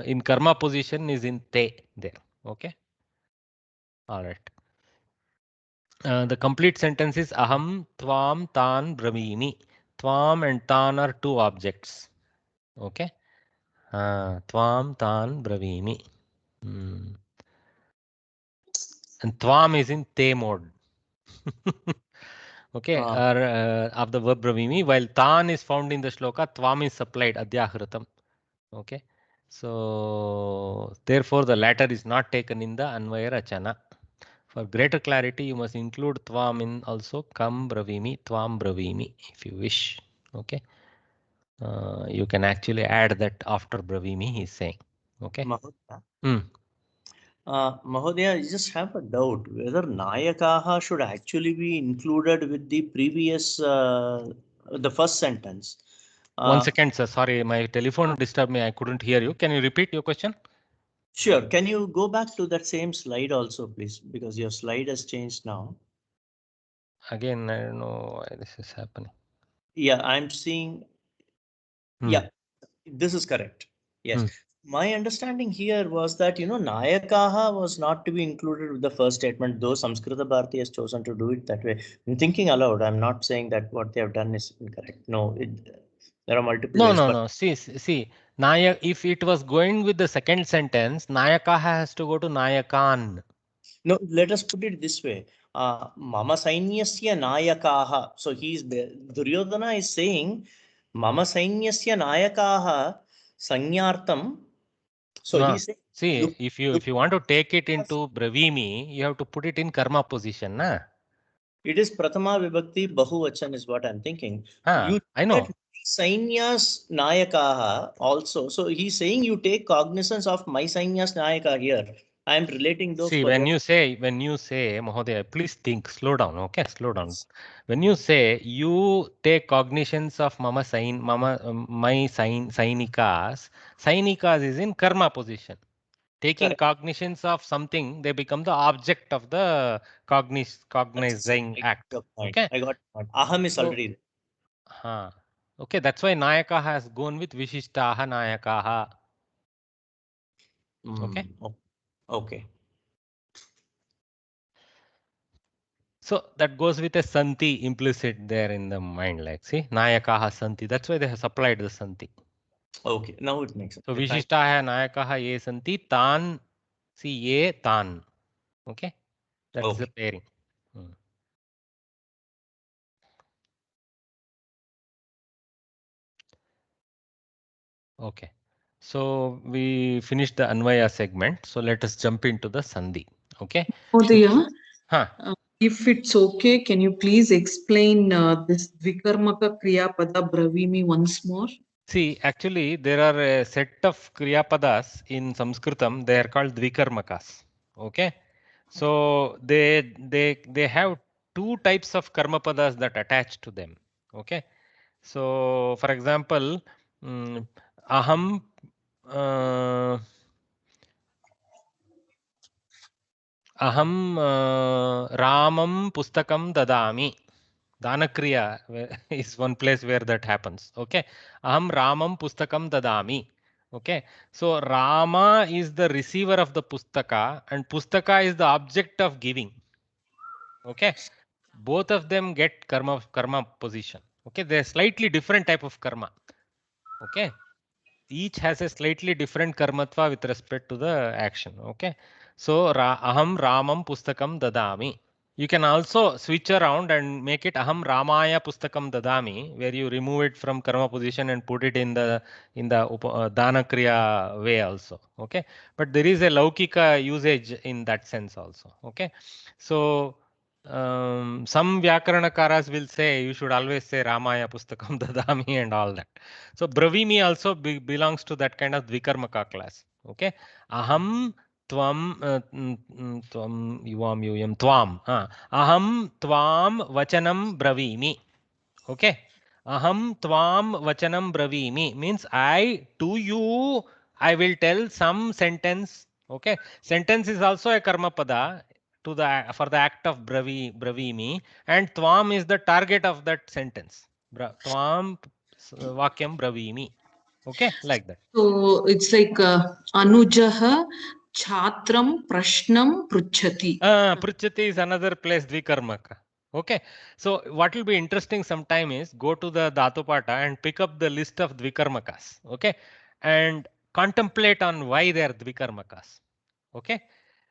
in karma position is in Te there. Okay, all right. The complete sentence is Aham Tvam Tan Bravimi. Tvam and Tan are two objects. Okay. Tvam Tan Bravimi. And Tvam is in Te mode. Okay. Or of the verb Bravimi, while Tan is found in the shloka, Tvam is supplied Adhyahritam. Okay. So therefore the latter is not taken in the Anvaya Rachana. For greater clarity, you must include Tvam in also Kam Bravimi, Tvam Bravimi if you wish. Okay. You can actually add that after Bravimi, he is saying. Okay. Mahodaya, I just have a doubt whether Nayakaha should actually be included with the previous, the first sentence. 1 second, sir. Sorry, my telephone disturbed me. I couldn't hear you. Can you repeat your question? Sure. Can you go back to that same slide also, please? Because your slide has changed now. Again, I don't know why this is happening. Yeah, I'm seeing. Yeah, this is correct. Yes. My understanding here was that, Nayakaha was not to be included with the first statement, though Samskrita Bharati has chosen to do it that way. I'm thinking aloud. I'm not saying that what they have done is incorrect. No, there are multiple ways. No. See, Nayak, if it was going with the second sentence, Nayakaha has to go to Nayakan. No, let us put it this way. Mama Sainyasya Nayakaha. So Duryodhana is saying, Mama Sainyasya Nayakaha Sanyartham. So No. he's saying, see, if you want to take it into Bravimi, you have to put it in karma position, na? It is Prathama Vibhakti Bahuvachan is what I'm thinking. I know. Sainyas Nayakaha also. So he's saying you take cognizance of my Sainyas Nayaka here. I am relating those. See, when you say, Mahodaya, please think, slow down, okay? Slow down. When you say you take cognizance of my Sainikas is in karma position. Taking cognizance of something, they become the object of the cognizing act. Okay. I got it. Aham is already there. Okay, that's why Nayaka has gone with Vishishtaha Nayakaha. Okay. Okay. So that goes with a Santi implicit there in the mind, like, see, Nayakaha Santi. That's why they have supplied the Santi. Okay, now it makes sense. So Okay, thank Vishishtaah Nayakaah ye santi tan, see ye tan. Okay, that's the Okay. pairing. Okay, so we finished the Anvaya segment. So let us jump into the Sandhi. Okay. Mahodaya, Huh. if it's okay, can you please explain this Vikarmaka Kriya Pada Bravimi once more? See, actually, there are a set of Kriyapadas in Sanskritam. They are called Dvikarmakas. Okay. So they have two types of Karmapadas that attach to them. Okay. So, for example, aham aham ramam pustakam dadami. Danakriya is one place where that happens. Okay. Aham ramam pustakam dadami. Okay. So Rama is the receiver of the pustaka and pustaka is the object of giving. Okay. Both of them get karma position. Okay. They're slightly different type of karma. Okay. Each has a slightly different karmatva with respect to the action. Okay. So aham ramam pustakam dadami. You can also switch around and make it aham ramaya pustakam dadami, where you remove it from karma position and put it in the dana kriya way also. Okay. But there is a laukika usage in that sense also. Okay. So some Vyakaranakaras will say you should always say Ramaya Pustakam Dadami and all that. So Bravimi also belongs to that kind of Dvikarmaka class. Okay. Aham Tvam Tvam Yuvam Yuyam Tvam. Aham Tvam Vachanam Bravimi. Okay. Aham Tvam Vachanam Bravimi means I to you I will tell some sentence. Okay. Sentence is also a karma pada to the for the act of bravimi, and tvam is the target of that sentence. Tvam vakyam bravimi. Okay, like that. So it's like Anujaha Chatram Prashnam Pruchati. Pruchati is another place Dvikarmaka. Okay, so what will be interesting sometime is go to the Dhatupata and pick up the list of Dvikarmakas. Okay, and contemplate on why they are Dvikarmakas. Okay,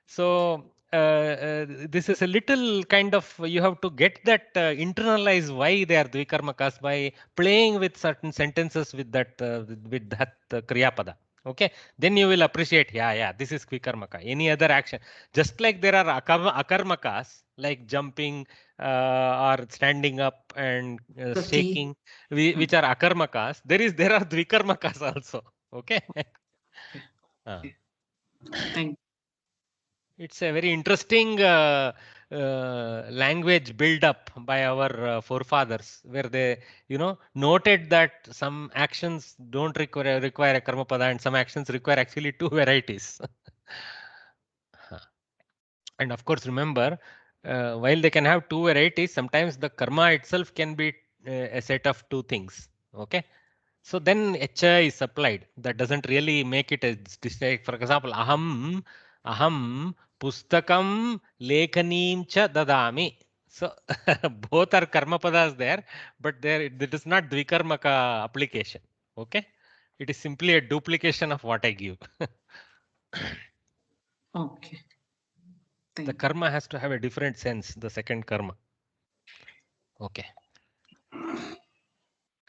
so this is a little kind of you have to get that internalize why they are Dvikarmakas by playing with certain sentences with that Kriyapada. Okay, then you will appreciate, yeah, this is Kvikarmaka. Any other action, just like there are akarmakas like jumping or standing up and shaking, which are akarmakas. There are Dvikarmakas also. Okay. Thank you. It's a very interesting language build up by our forefathers, where they, noted that some actions don't require a karma pada and some actions require actually two varieties. And of course, remember, while they can have two varieties, sometimes the karma itself can be a set of two things. Okay. So then Echa is supplied. That doesn't really make it a distinct. For example, aham pustakam lekhanim cha dadami. So both are karma padas there, but it is not dvikarmaka application. Okay. It is simply a duplication of what I give. Okay. The karma has to have a different sense, the second karma. Okay.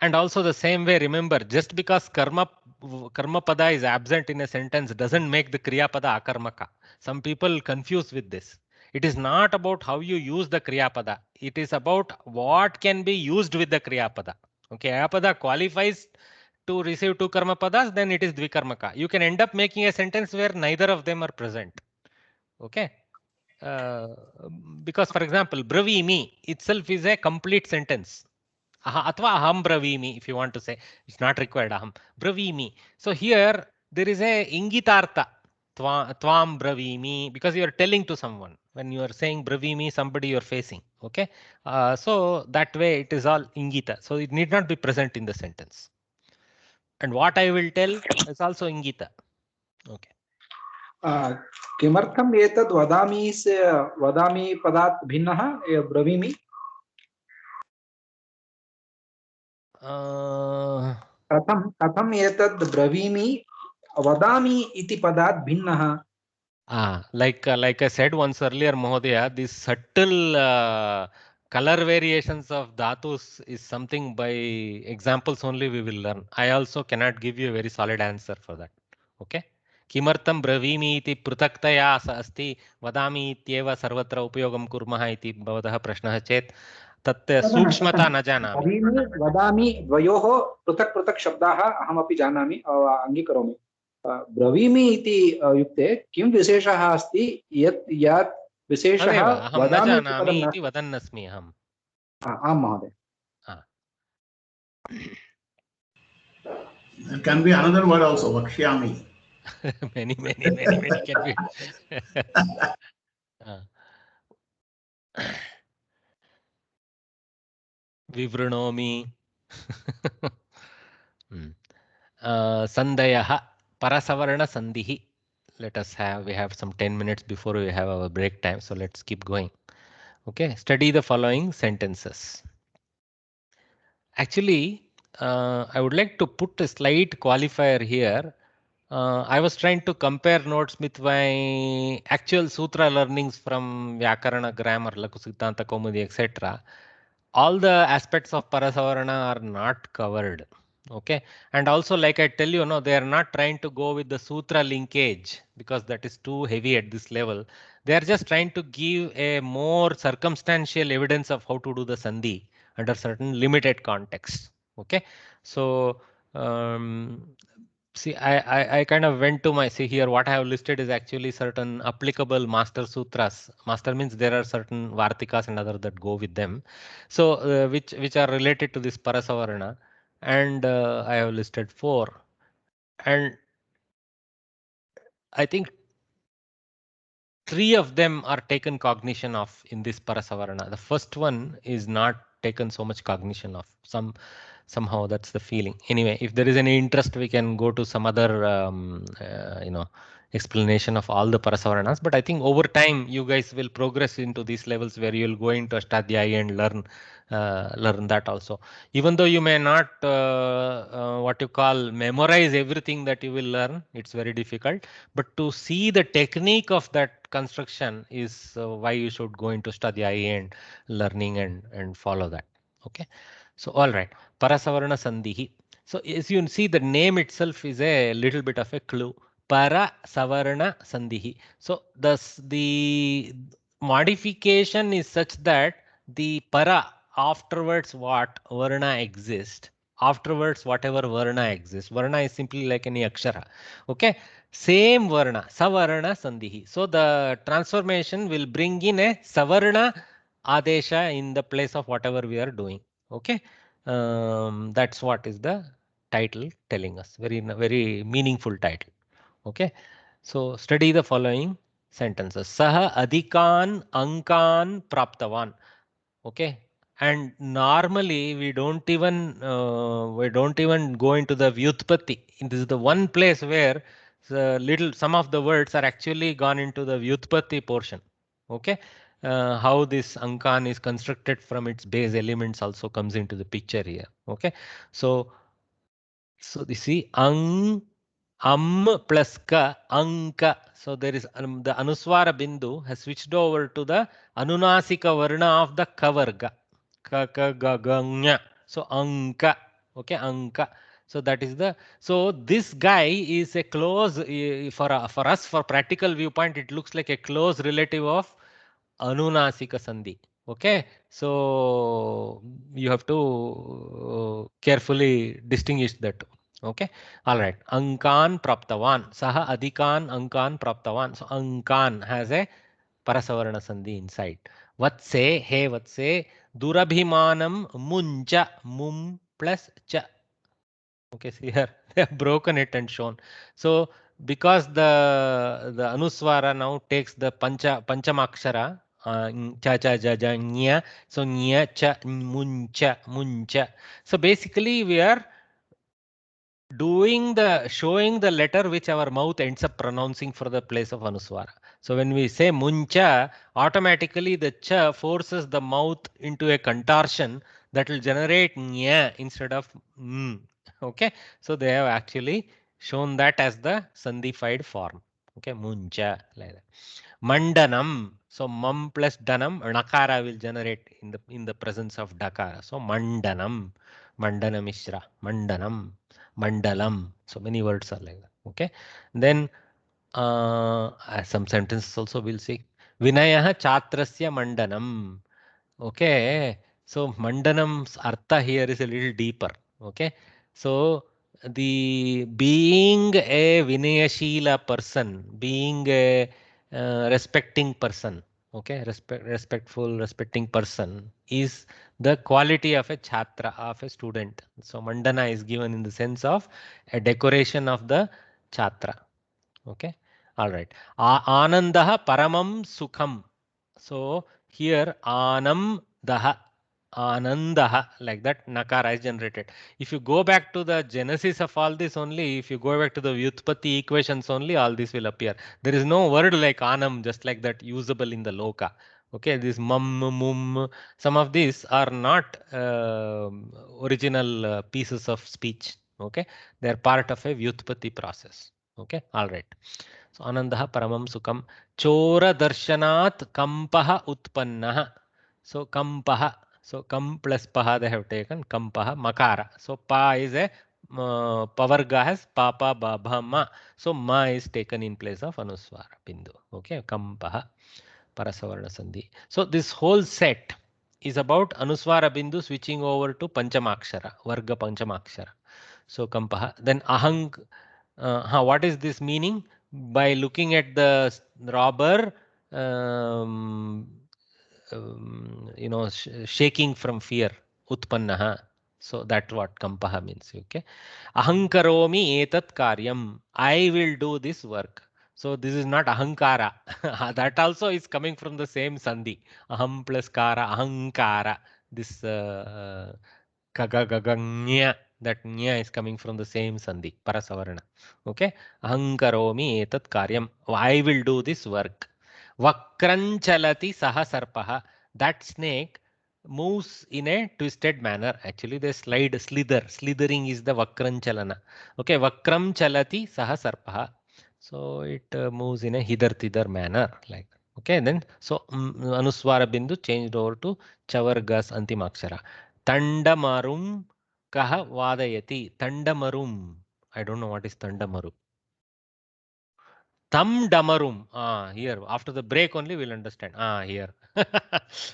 And also the same way, remember, just because karma pada is absent in a sentence doesn't make the kriya pada akarmaka. Some people confuse with this. It is not about how you use the kriya pada. It is about what can be used with the kriya pada. Okay, ayapada qualifies to receive two karma padas, then it is dvikarmaka. You can end up making a sentence where neither of them are present. Okay. Because, for example, bravimi itself is a complete sentence. Athva aham bravimi, if you want to say, it's not required aham bravimi. So here there is a ingitartha, tvam bravimi, because you are telling to someone. When you are saying bravimi, somebody you are facing. Okay, so that way it is all ingita. So it need not be present in the sentence. And what I will tell is also ingita. Okay. किमर्थम् एतद् वदामि पदात् भिन्नः ब्रवीमि कथम् एतद् ब्रवीमि वदामि इति पदात् भिन्नः? Like I said once earlier, Mahodaya, these subtle color variations of dhatus is something by examples only we will learn. I also cannot give you a very solid answer for that. Okay. किमर्थं ब्रवीमि इति पृथक्तया अस्ति वदामि इत्येव सर्वत्र उपयोगं कुर्मः इति भवतः प्रश्नः चेत् तत् सूक्ष्मता न जानामि. वदामि द्वयोः पृथक् पृथक् शब्दाः अहमपि जानामि, अङ्गीकरोमि. ब्रवीमि इति युक्ते किं विशेषः अस्ति यत् विशेषः अहं न जानामि इति वदन्नस्मि अहम्. आम् महोदय. There can be another word also, vakshyami. many can be. Vivrunomi. Sandayah Parasavarna Sandhihi. We have some 10 minutes before we have our break time, so let's keep going. Okay, study the following sentences. Actually, I would like to put a slight qualifier here. I was trying to compare notes with my actual sutra learnings from Vyakarana, grammar, Laku Siddhanta Kaumudi, etc. All the aspects of Parasavarana are not covered. Okay, and also like I tell you, no, they are not trying to go with the sutra linkage because that is too heavy at this level. They are just trying to give a more circumstantial evidence of how to do the sandhi under certain limited contexts. Okay, so see, I kind of went to my, see here what I have listed is actually certain applicable master sutras. Master means there are certain vartikas and other that go with them. So which are related to this Parasavarana, and I have listed 4. And I think 3 of them are taken cognition of in this Parasavarana. The first one is not taken so much cognition of. Somehow that's the feeling. Anyway, if there is any interest, we can go to some other explanation of all the Parasavaranas. But I think over time you guys will progress into these levels where you will go into Ashtadhyayi and learn that also. Even though you may not what you call memorize everything that you will learn, it's very difficult. But to see the technique of that construction is why you should go into Ashtadhyayi and learning and follow that. Okay. So all right, Parasavarana Sandhihi. So as you see, the name itself is a little bit of a clue. Parasavarana Sandhihi. So the modification is such that the para afterwards what varna exists. Afterwards whatever varna exists. Varna is simply like any akshara. Okay. Same varna, savarna sandhihi. So the transformation will bring in a savarna adesha in the place of whatever we are doing. Okay, that's what is the title telling us. Very meaningful title. Okay, so study the following sentences. Saha adhikan ankan praptavan. Okay, and normally we don't even go into the vyutpatti. This is the one place where some of the words are actually gone into the vyutpatti portion. Okay. How this ankan is constructed from its base elements also comes into the picture here. Okay, so you see ang, plus ka, anka. So there is the anuswara bindu has switched over to the anunasika varna of the kavarga. Ka, ga, ga, nya. So anka. Okay, anka. So that is so this guy is a close for us for practical viewpoint. It looks like a close relative of Anunasika Sandhi. Okay, so you have to carefully distinguish that. Okay, all right. Ankan praptavan. Saha adhikan ankan praptavan. So ankan has a Parasavarana Sandhi inside. Vatse, hey vatse, durabhimanam muncha, mum plus cha. Okay, see here they have broken it and shown. So because the anuswara now takes the panchamakshara, cha cha ja ja nya, so nya cha muncha muncha. So basically we are showing the letter which our mouth ends up pronouncing for the place of anuswara. So when we say muncha, automatically the cha forces the mouth into a contortion that will generate nya instead of Okay, so they have actually shown that as the sandhified form. Okay, muncha like that. Mandanam. So mum plus danam, nakara will generate in the presence of dakara. So mandanam, mandana mishra, mandanam, mandalam. So many words are like that. Okay, then some sentences also we'll see. Vinayah chatrasya mandanam. Okay, so mandanam's artha here is a little deeper. Okay, so the being a vinayashila person, being a respecting person, okay, respectful, respecting person is the quality of a chhatra, of a student. So mandana is given in the sense of a decoration of the chhatra. Okay, all right. Anandaha paramam sukham. So here anandaha, anandaha, like that nakara is generated. If you go back to the genesis of all this only, if you go back to the Vyutpatti equations only, all this will appear. There is no word like anam just like that usable in the loka. Okay, this mum, mum, some of these are not original pieces of speech. Okay, they are part of a Vyutpatti process. Okay, all right. So anandaha paramam sukham. Chora darshanat kampaha utpannaha. So kampaha. So kam plus paha they have taken. Kampaha makara. So pa is a pavarga has papa baba ma. So ma is taken in place of anuswara bindu. Okay, kampaha parasavarna sandhi. So this whole set is about anuswara bindu switching over to panchamakshara, varga panchamakshara. So kampaha. Then ahang. What is this meaning? By looking at the robber, shaking from fear, utpannaha. So that's what kampaha means. Okay, ahankaromi etat karyam. I will do this work. So this is not ahankara. That also is coming from the same sandhi. Aham plus kara, ahankara. This kagagaganya. That nya is coming from the same sandhi, parasavarna. Okay, ahankaromi etat karyam. I will do this work. Vakranchalati saha sarpaha. That snake moves in a twisted manner. Actually, they slither. Slithering is the vakranchalana. Okay, vakram chalati saha sarpaha. So it moves in a hither-thither manner, like that. Okay, then so anuswara bindu changed over to chavargas antimakshara. Tandamarum kaha vadayati. Tandamarum. I don't know what is tandamarum. Tam damarum. Here after the break only we'll understand. Here.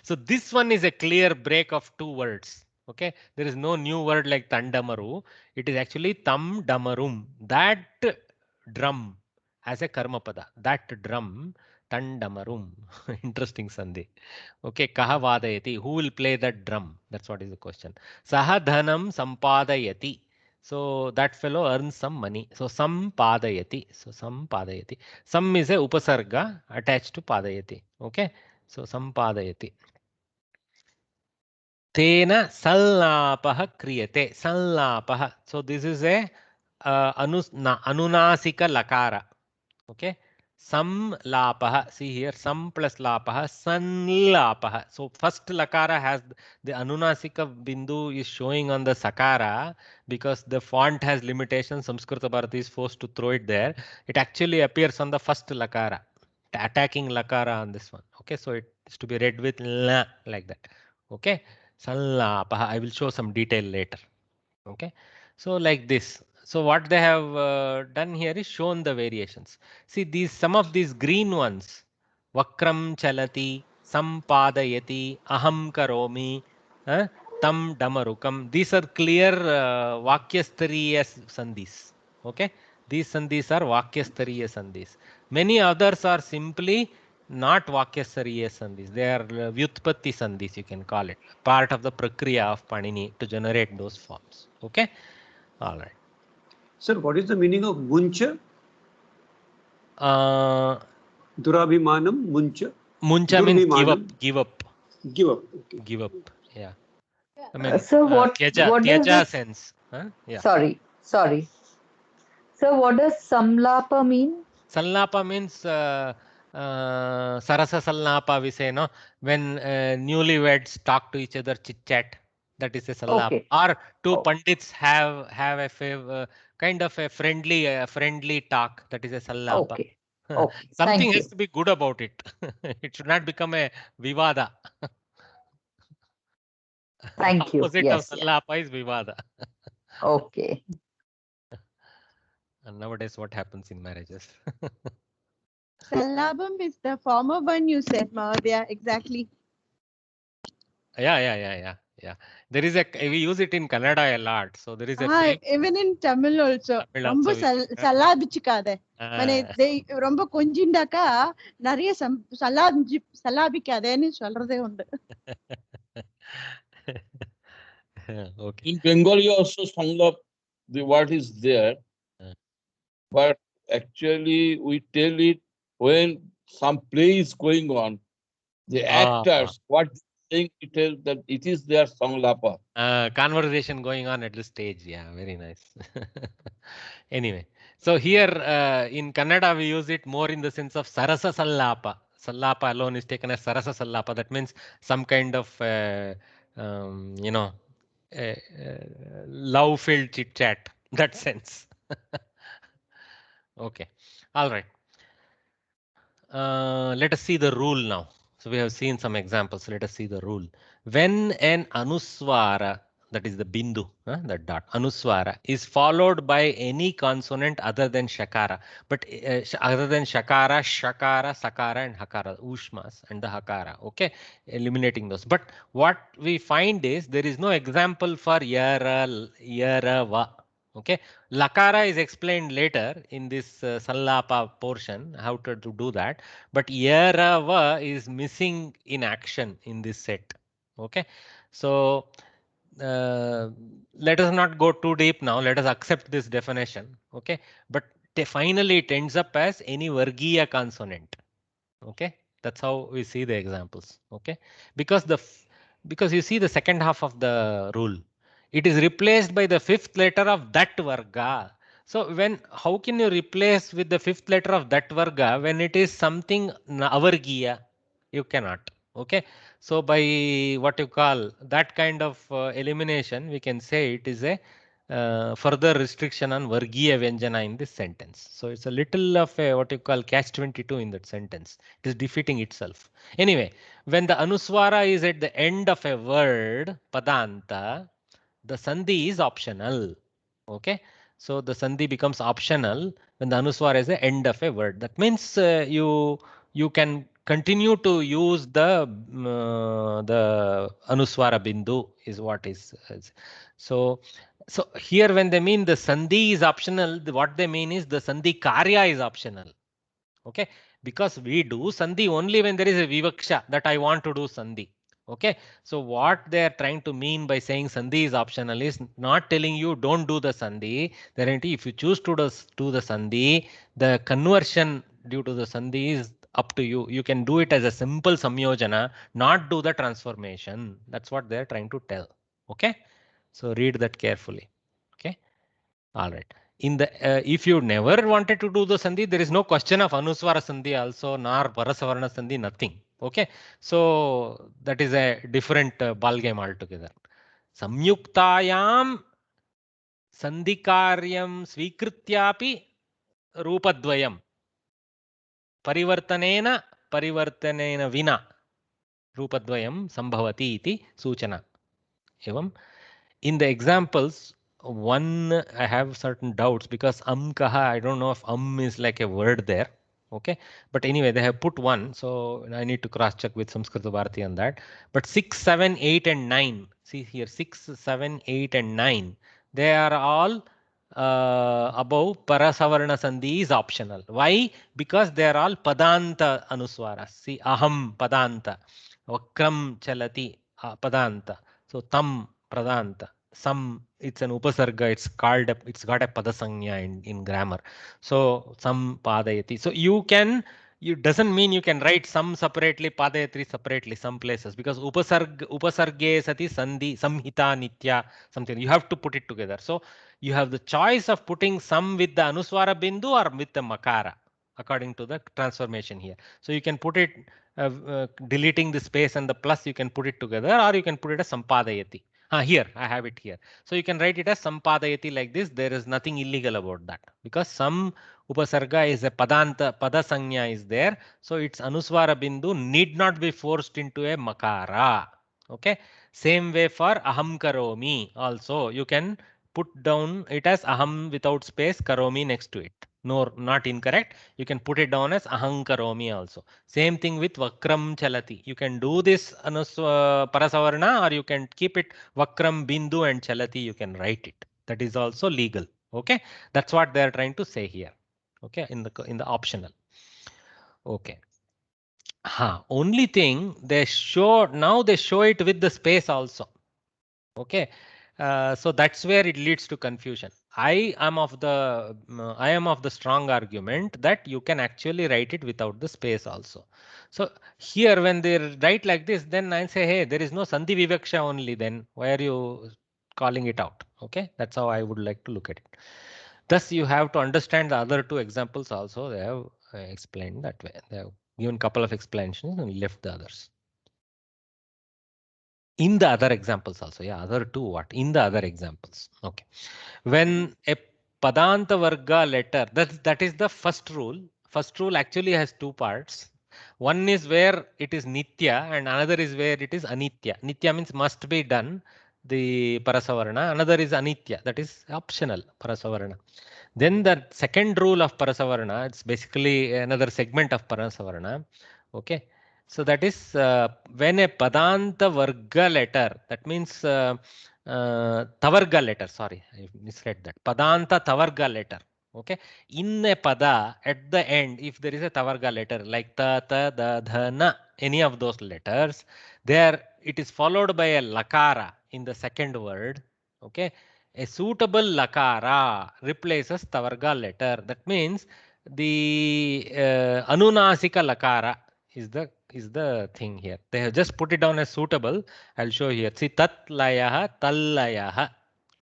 So this one is a clear break of two words. Okay, there is no new word like tandamaru. It is actually tam damarum. That drum as a karma pada. That drum tandamarum. Interesting sandhi. Okay, kaha vadayati. Who will play that drum? That's what is the question. Saha dhanam sampadayati. So that fellow earns some money. So sampadayati. So sampadayati. Sam is a upasarga attached to padayati. Okay. So sampadayati. Tena sallapaha kriyate. Sallapaha. So this is a anunasika lakara. Okay. Sam lapaha. See here, sam plus lapaha, san lapaha. So first lakara has the anunasika bindu is showing on the sakara because the font has limitations. Samskrita Bharati is forced to throw it there. It actually appears on the first lakara, attacking lakara on this one. Okay, so it is to be read with la like that. Okay, san lapaha. I will show some detail later. Okay, so like this. So what they have done here is shown the variations. See these, some of these green ones, vakram chalati, sampadayati, aham karomi, tam damarukam. These are clear vakyastariya sandhis. Okay, these sandhis are vakyastariya sandhis. Many others are simply not vakyastariya sandhis. They are vyutpatti sandhis, you can call it, part of the prakriya of Panini to generate those forms. Okay, all right. Sir, what is the meaning of muncha? Durabhimanam, muncha. Muncha means give up, give up. Give up. Okay. Give up. Yeah. I mean, so what does tyaja this, sense. Yeah. Sorry. So what does samlapa mean? Sallapa means sarasa sallapa we say, no? When newlyweds talk to each other, chit chat. That is a sallapa. Okay. Or two Oh. pandits have a kind of a friendly talk. That is a sallapa. Okay. Okay. Something Thank has you. to be good about it. It should not become a vivada. Thank you. Opposite of Yes. Yeah. sallapa is vivada. Okay. And nowadays, what happens in marriages? Sallabam is the former one you said, Mahodaya. Exactly. Yeah. There is we use it in Kannada a lot. So there is a film. Even in Tamil also. Tamil ரொம்ப also we use that. சல்லாபிச்சுக்காத. மனே Ah, they ரொம்ப கொஞ்சிண்டாக்கா நிறைய சல்லாபிக்காதேன்னு சொல்றதே உண்டு. okay. In Bengali also Sanglap, the word is there, but actually we tell it when some play is going on. The actors, what they saying, we tell that it is their Sanglapa. Conversation going on at this stage. Yeah, very nice. Anyway, so here in Kannada we use it more in the sense of sarasa sallapa. Sallapa alone is taken as sarasa sallapa. That means some kind of love-filled chit chat. That sense. Okay. All right. Let us see the rule now. So we have seen some examples. Let us see the rule. When an anuswara, that is the bindu, that dot, anuswara, is followed by any consonant other than shakara, but other than shakara, shakara, sakara, and hakara, ushmas, and the hakara. Okay, eliminating those. But what we find is there is no example for yara, yara, va. Okay, lakara is explained later in this sallapa portion, how to do that. But yarava is missing in action in this set. Okay, so let us not go too deep now. Let us accept this definition. Okay, but finally it ends up as any vargiya consonant. Okay, that's how we see the examples. Okay, because you see the second half of the rule. It is replaced by the fifth letter of that varga. So how can you replace with the fifth letter of that varga when it is something avargiya? You cannot. Okay. So by what you call that kind of elimination, we can say it is a further restriction on vargiya vyanjana in this sentence. So it's a little of a what you call catch-22 in that sentence. It is defeating itself. Anyway, when the anuswara is at the end of a word, padanta, the sandhi is optional. Okay, so the sandhi becomes optional when the anuswara is the end of a word. That means you can continue to use the anuswara bindu is what is. So here when they mean the sandhi is optional, what they mean is the sandhi karya is optional. Okay, because we do sandhi only when there is a vivaksha that I want to do sandhi. Okay, so what they are trying to mean by saying sandhi is optional is not telling you don't do the sandhi. They're if you choose to do the sandhi, the conversion due to the sandhi is up to you. You can do it as a simple samyojana, not do the transformation. That's what they're trying to tell. Okay, so read that carefully. Okay, all right. In the if you never wanted to do the sandhi, there is no question of anuswara sandhi also, nor parasavarna sandhi, nothing. Okay, so that is a different ball game altogether. Samyuktayam sandhikaryam svikrityapi rupadvayam parivartanena vina rupadvayam sambhavati iti suchana. Evam. In the examples, one I have certain doubts because kaha, I don't know if is like a word there. Okay, but anyway, they have put one, so I need to cross check with Samskrita Bharati on that. But 6, 7, 8, and 9. See here, 6, 7, 8, and 9. They are all above parasavarna sandhi is optional. Why? Because they are all padanta anuswaras. See, aham padanta, vakram chalati padanta. So tam pradanta. Some it's an upasarga, it's got a padasanya in grammar. So some padayati. So you doesn't mean you can write some separately, padayatri separately, some places, because upasarge sati sandhi, samhita nitya, something. You have to put it together. So you have the choice of putting some with the anuswara bindu or with the makara, according to the transformation here. So you can put it deleting the space and the plus, you can put it together, or you can put it as sampadayati. Here, I have it here. So you can write it as sampadayati like this. There is nothing illegal about that because some upasarga is a padanta, padasanya is there. So its anuswara bindu need not be forced into a makara. Okay. Same way for aham karomi also. You can put down it as aham without space, karomi next to it. No, not incorrect. You can put it down as aham karomi also. Same thing with vakram chalati. You can do this parasavarna or you can keep it vakram bindu and chalati. You can write it. That is also legal. Okay, that's what they are trying to say here. Okay, in the optional. Okay. Only thing they show now, they show it with the space also. Okay. So that's where it leads to confusion. I am of the strong argument that you can actually write it without the space also. So here when they write like this, then I say, hey, there is no sandhi vivaksha only. Then why are you calling it out? Okay, that's how I would like to look at it. Thus, you have to understand the other two examples also. They have explained that way. They have given a couple of explanations and left the others. In the other examples also, yeah, other two what? In the other examples, okay. When a padanta varga letter, that is the first rule. First rule actually has two parts. One is where it is nitya and another is where it is anitya. Nitya means must be done, the parasavarna. Another is anitya, that is optional parasavarna. Then the second rule of parasavarna, it's basically another segment of parasavarna. Okay. So that is when a padanta varga letter, that means tavarga letter, sorry, I misread that. Padanta tavarga letter. Okay. In a pada, at the end, if there is a tavarga letter like ta, ta, da, dha, na, any of those letters, there it is followed by a lakara in the second word. Okay. A suitable lakara replaces tavarga letter. That means the anunasika lakara is the thing here. They have just put it down as suitable. I'll show here. See, tat layaha, tal layaha.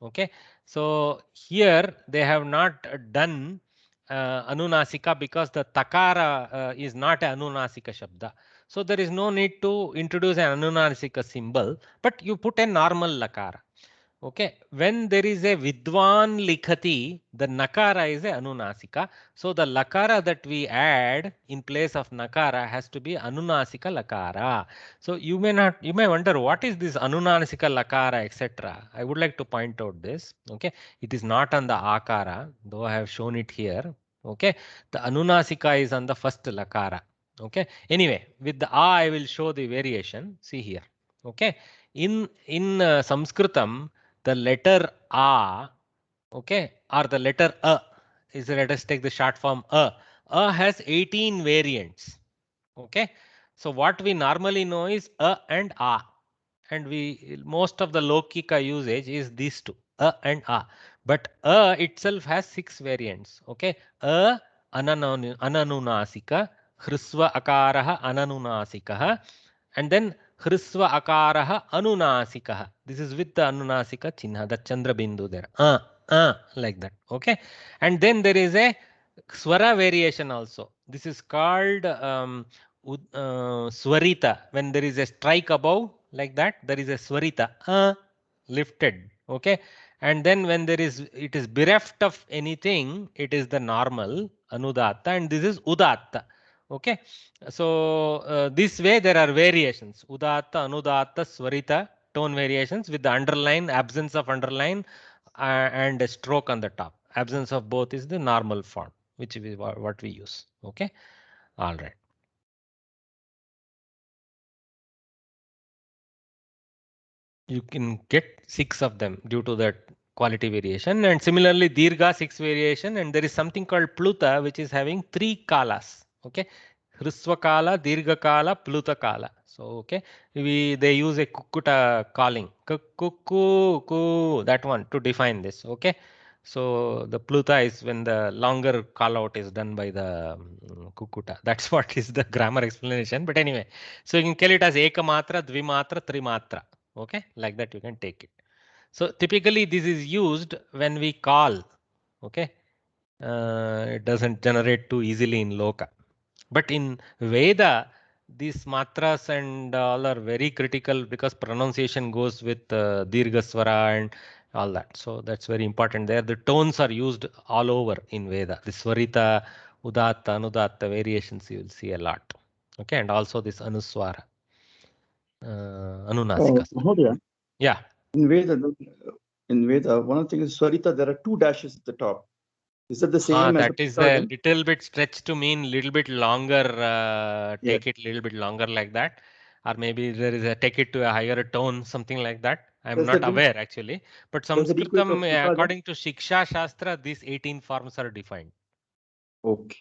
Okay. So here they have not done anunasika because the takara is not an anunasika shabda. So there is no need to introduce an anunasika symbol, but you put a normal lakara. Okay, when there is a vidwan likhati, the nakara is a anunasika. So the lakara that we add in place of nakara has to be anunasika lakara. So you may wonder what is this anunasika lakara, etc. I would like to point out this. Okay, it is not on the akara, though I have shown it here. Okay, the anunasika is on the first lakara. Okay, anyway, with the a I will show the variation. See here. Okay, in Sanskritam, the letter A, okay, or the letter A is, let us take the short form A. A has 18 variants. Okay, so what we normally know is A and A, and most of the Lokika usage is these two, A and A. But A itself has 6 variants. Okay, A ananunasika, hrisva akaraha ananunasikaha, and then hrisva akaraha anunasikaha. This is with the anunasika chinha, the chandra bindu there. Like that. Okay. And then there is a swara variation also. This is called swarita. When there is a strike above like that, there is a swarita, lifted. Okay. And then when it is bereft of anything, it is the normal anudatta, and this is udatta. Okay, so this way there are variations: udatta, anudatta, swarita, tone variations with the underline, absence of underline, and a stroke on the top. Absence of both is the normal form, which is what we use. Okay, all right. You can get 6 of them due to that quality variation, and similarly dirgha 6 variation, and there is something called pluta which is having 3 kalas. Okay, hrisva kala, dirgha kala, pluta kala. So okay, they use a kukkuta calling, kukku, that one to define this. Okay, so the pluta is when the longer call out is done by the kukkuta. That's what is the grammar explanation. But anyway, so you can call it as ekamatra, dvimatra, trimatra. Okay, like that you can take it. So typically this is used when we call. Okay, it doesn't generate too easily in Loka. But in Veda, these matras and all are very critical because pronunciation goes with Dirgha Swara and all that. So that's very important there. The tones are used all over in Veda. The Swarita, Udatta, Anudatta variations you will see a lot. Okay, and also this Anuswara, Anunasika. Mahodaya, Yeah. in Veda, one of the things is Swarita, there are two dashes at the top. Is that the same as That the is a Prasadam? little bit stretched to mean little bit longer, Yes. take it little bit longer like that. Or maybe there is a take it to a higher tone, something like that. I'm Does not that aware actually. But does that equate to Sanskritam, Prasadam? according to Shiksha Shastra, these 18 forms are defined. Okay.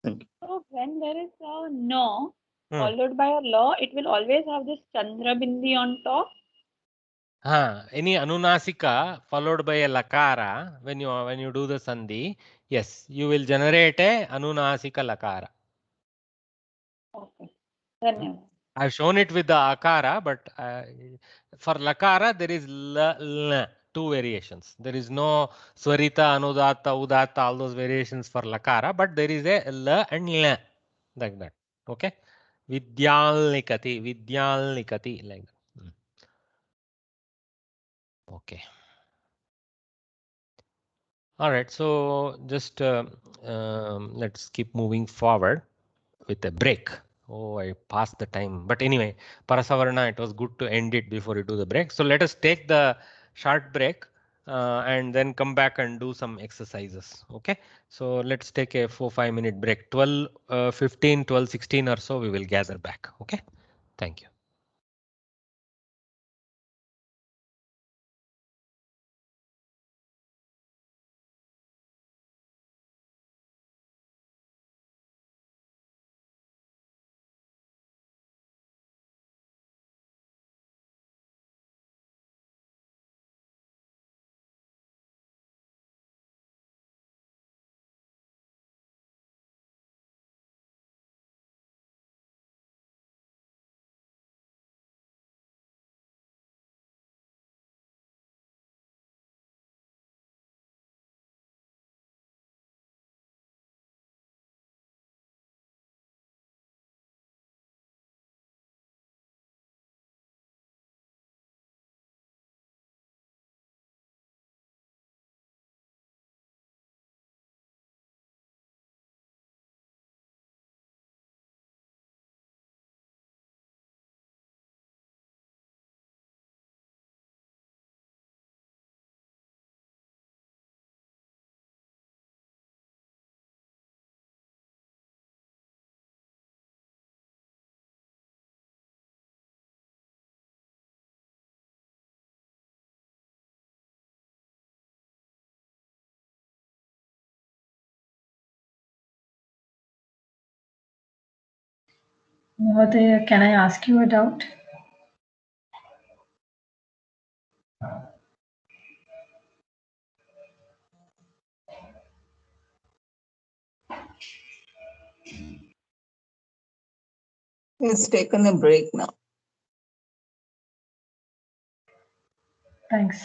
Thank you. So when there is a no Hmm. followed by a law, it will always have this Chandra Bindi on top. Any Anunasika followed by a Lakara, when you do the Sandhi, yes, you will generate a Anunasika Lakara. Okay. Dhanyavad. I've shown it with the Akara, but for Lakara, there is L, two variations. There is no Swarita, Anudatta, Udatta, all those variations for Lakara, but there is a L and L, like that. Okay? Vidyalnikati, like that. Okay. All right, so just let's keep moving forward with a break. Oh, I passed the time. But anyway, Parasavarna, it was good to end it before you do the break. So let us take the short break and then come back and do some exercises. Okay, so let's take a 4-5 minute break. 12:15, 12:16 or so, we will gather back. Okay, thank you. Mahodaya, can I ask you a doubt? He's taken a break now. Thanks.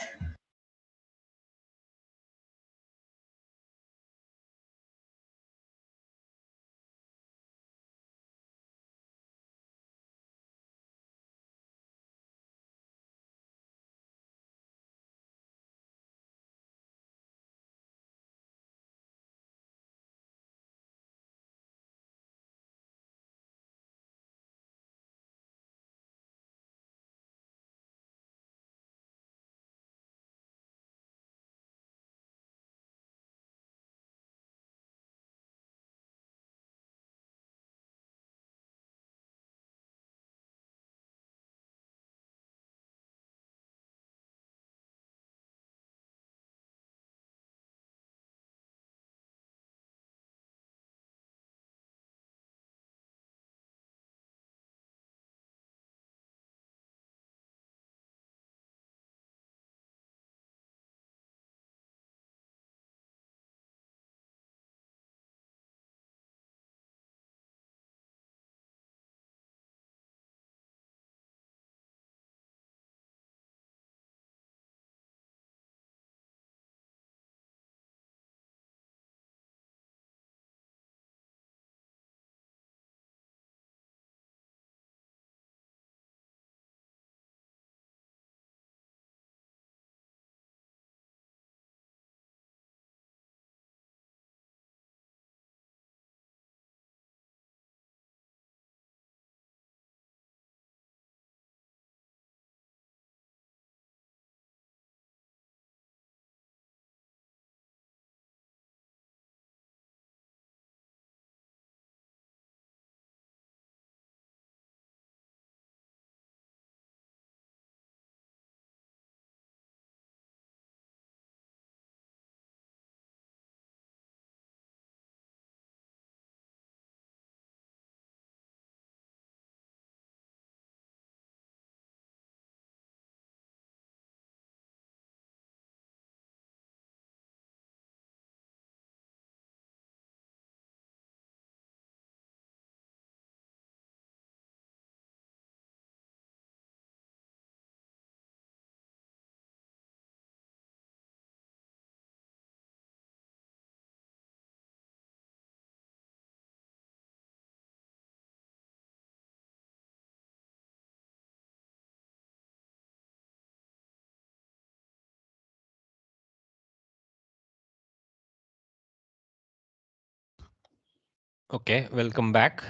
Okay, welcome back.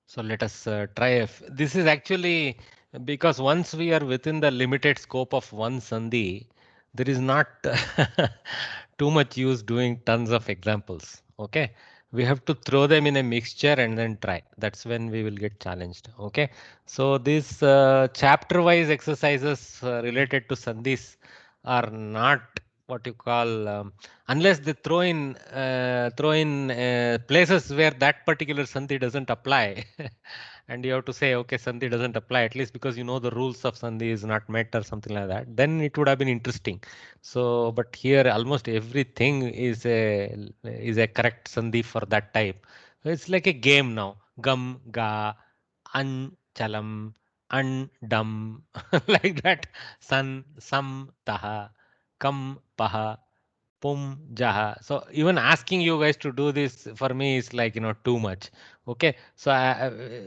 So let us try. This is actually because once we are within the limited scope of one sandhi, there is not too much use doing tons of examples. Okay, we have to throw them in a mixture and then try. That's when we will get challenged. Okay, so these chapter-wise exercises related to sandhis are not what you call unless they throw in places where that particular sandhi doesn't apply. And you have to say, okay, sandhi doesn't apply, at least because you know the rules of sandhi is not met or something like that, then it would have been interesting. So but here almost everything is a correct sandhi for that type. So it's like a game now. Gam, ga, an, chalam, an, dum, like that. San, sam, taha, kam, paha, pum, jaha. So even asking you guys to do this for me is like, too much. Okay. So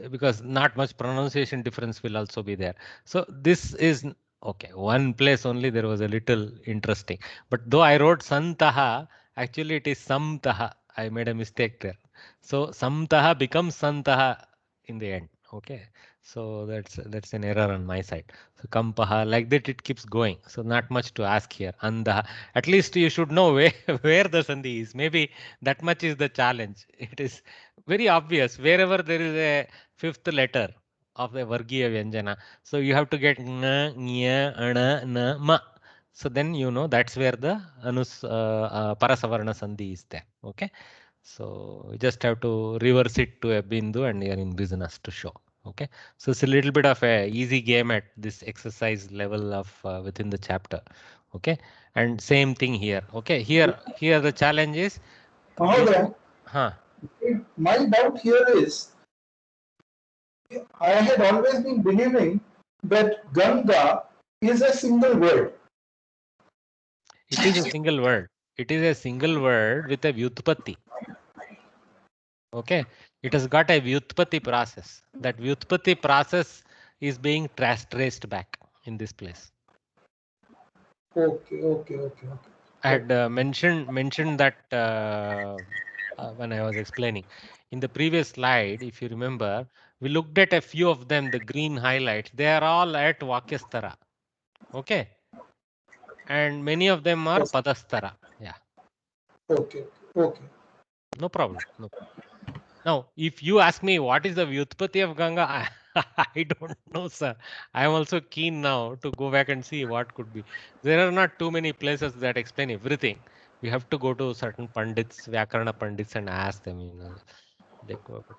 because not much pronunciation difference will also be there. So this is okay. One place only there was a little interesting. But though I wrote santaha, actually it is samtaha. I made a mistake there. So samtaha becomes santaha in the end. Okay. So that's an error on my side. So kampaha, like that it keeps going. So not much to ask here. Andaha. At least you should know where the sandhi is. Maybe that much is the challenge. It is very obvious. Wherever there is a fifth letter of the Vargiya Vyanjana. So you have to get na, nya, ana, na, ma. So then you know that's where the Parasavarna Sandhi is there. Okay. So you just have to reverse it to a bindu and you are in business to show. Okay. So it's a little bit of a easy game at this exercise level of within the chapter. Okay. And same thing here. Okay. Here the challenge is. My doubt here is, I had always been believing that Ganga is a single word. It is a single word. It is a single word with a vyutpatti. Okay. It has got a vyutpatti process. That vyutpatti process is being traced back in this place. Okay. I had mentioned that when I was explaining in the previous slide. If you remember, we looked at a few of them. The green highlights, they are all at Vakyastara. Okay, and many of them are Padastara. Yeah. Okay. No problem. No problem. Now, if you ask me what is the Vyutpatti of Ganga, I don't know, sir. I am also keen now to go back and see what could be. There are not too many places that explain everything. We have to go to certain Pandits, Vyakarana Pandits, and ask them.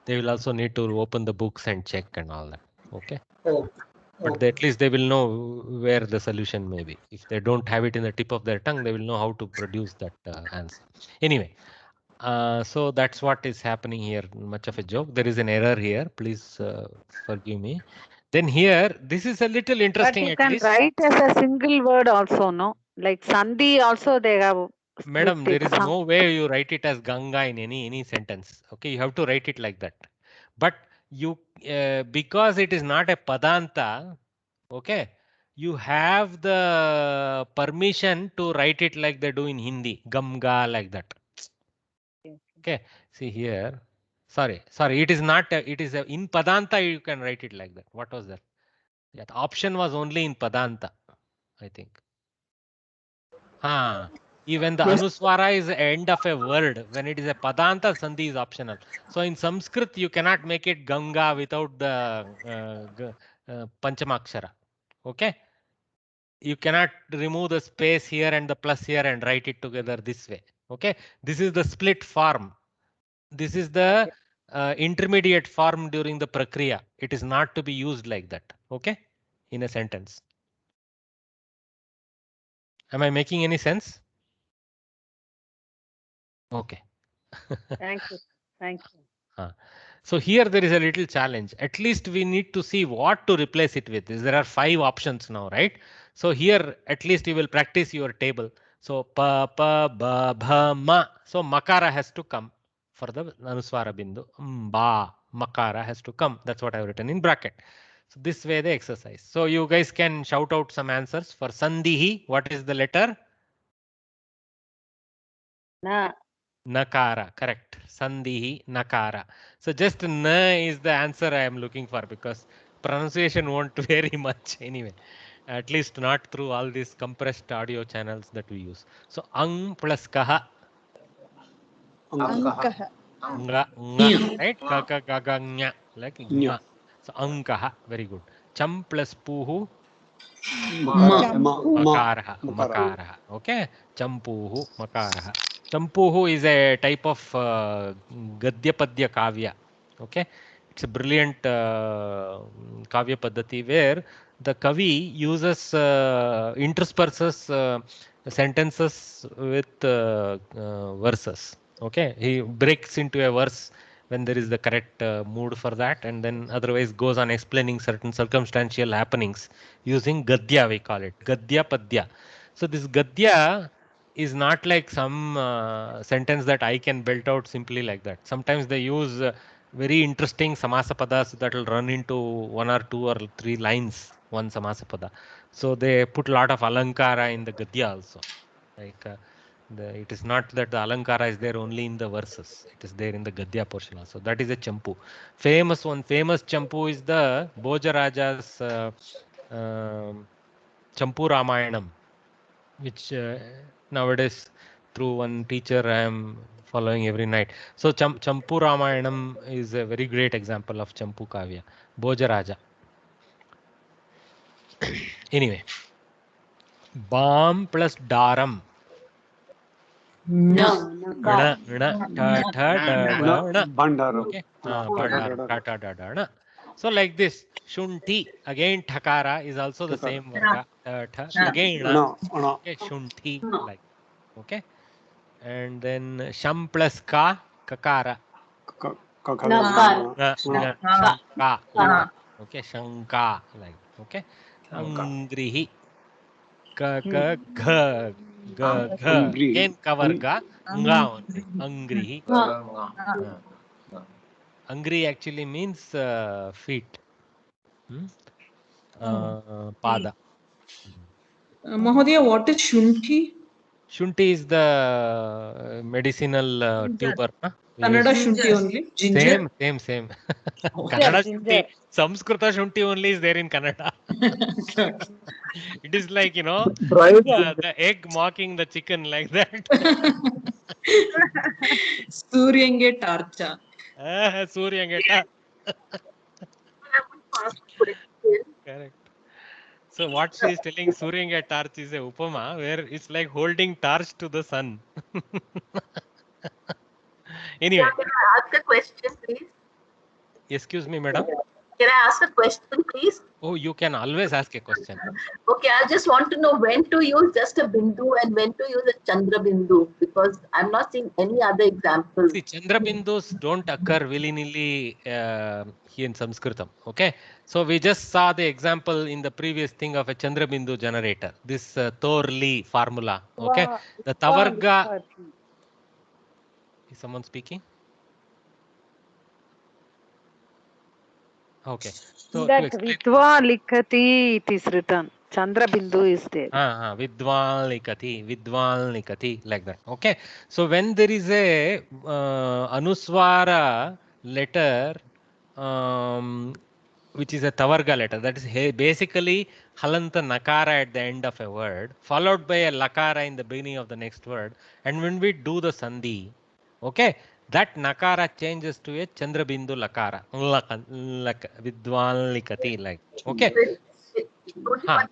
They will also need to open the books and check and all that. Okay. But at least they will know where the solution may be. If they don't have it in the tip of their tongue, they will know how to produce that answer. Anyway. So that's what is happening here. Much of a joke. There is an error here. Please forgive me. Then here, this is a little interesting. But you can write as a single word also, no? Like Sandhi also they have. Madam, there is no way you write it as Ganga in any sentence. Okay, you have to write it like that. But you, because it is not a Padanta, okay, you have the permission to write it like they do in Hindi, Gamga, like that. Okay, see here. Sorry. It is not. It is in Padanta. You can write it like that. What was that? Yeah, the option was only in Padanta, I think. Even the Anuswara is the end of a word. When it is a Padanta, Sandhi is optional. So in Sanskrit, you cannot make it Ganga without the Panchamakshara. Okay. You cannot remove the space here and the plus here and write it together this way. Okay. This is the split form. This is the intermediate form during the prakriya. It is not to be used like that. Okay. In a sentence. Am I making any sense? Okay. Thank you. So here there is a little challenge. At least we need to see what to replace it with. There are 5 options now, right? So here at least you will practice your table. So pa, pa, ba, bha, ma. So makara has to come for the anuswara bindu. Ba, makara has to come. That's what I've written in bracket. So this way the exercise. So you guys can shout out some answers for Sandhihi. What is the letter? Na. Nakara, correct. Sandhi, nakara. So just na is the answer I am looking for because pronunciation won't vary much anyway. At least not through all these compressed audio channels that we use. So ang plus kaha. Ankaha. Nga, nga, right? Kaka, gaga, nya, like nya. So ankaha, very good. Cham plus puhu. Makaraha, makaraha. Okay, champuhu, makaraha. Champuhu is a type of Gadya Padya Kavya. Okay, it's a brilliant Kavya Paddhati where the Kavi uses intersperses sentences with verses. Okay, he breaks into a verse when there is the correct mood for that, and then otherwise goes on explaining certain circumstantial happenings using Gadya, we call it Gadya Padya. So this Gadya is not like some sentence that I can belt out simply like that. Sometimes they use very interesting Samasapadas that will run into 1 or 2 or 3 lines, one Samasapada. So they put a lot of Alankara in the Gadya also. Like it is not that the Alankara is there only in the verses. It is there in the Gadya portion also. That is a Champu. Famous Champu is the Bhojaraja's Champu Ramayanam, which nowadays through one teacher I am following every night. So Champu Ramayanam is a very great example of Champu Kavya. Bhojaraja. Anyway, Bam plus Daram. No. Bandaram. Okay. Bandaram. So like this, Shunti, again Thakara is also the same Varga. Again, okay, Shunti, like, okay. And then Sham plus Ka, Kakara. Shanka. Okay, Shanka, like, okay. Angrihi. Again Kavarga. Nga only. Angrihi. Angri actually means feet. Pada. Mahodaya, what is Shunti? Shunti is the medicinal tuber. Kannada Shunti only. Ginger. Same. Kannada Shunti. Samskrita Shunti only is there in Kannada. It is like, the egg mocking the chicken like that. Suryange Tarcha. Suryange Tarcha. Correct. So what she is telling, Suryange Tarch is a upama where it's like holding torch to the sun. Anyway. Can I ask a question, please? Excuse me, madam. Can I ask a question, please? Oh, you can always ask a question. Okay, I just want to know when to use just a bindu and when to use a chandra bindu, because I'm not seeing any other examples. See, chandra bindus don't occur willy-nilly here in Sanskritam. Okay, so we just saw the example in the previous thing of a chandra bindu generator. This Thorley formula. Okay, the Tavarga. Is someone speaking? Okay. So that Vidva Likati, it is written. Chandra Bindu is there. Vidval Nikati, like that. Okay. So when there is a Anuswara letter, which is a Tavarga letter, that is basically Halanta Nakara at the end of a word, followed by a Lakara in the beginning of the next word. And when we do the Sandhi, okay, that Nakara changes to a Chandrabindu Lakara. Vidval Likati, like, okay.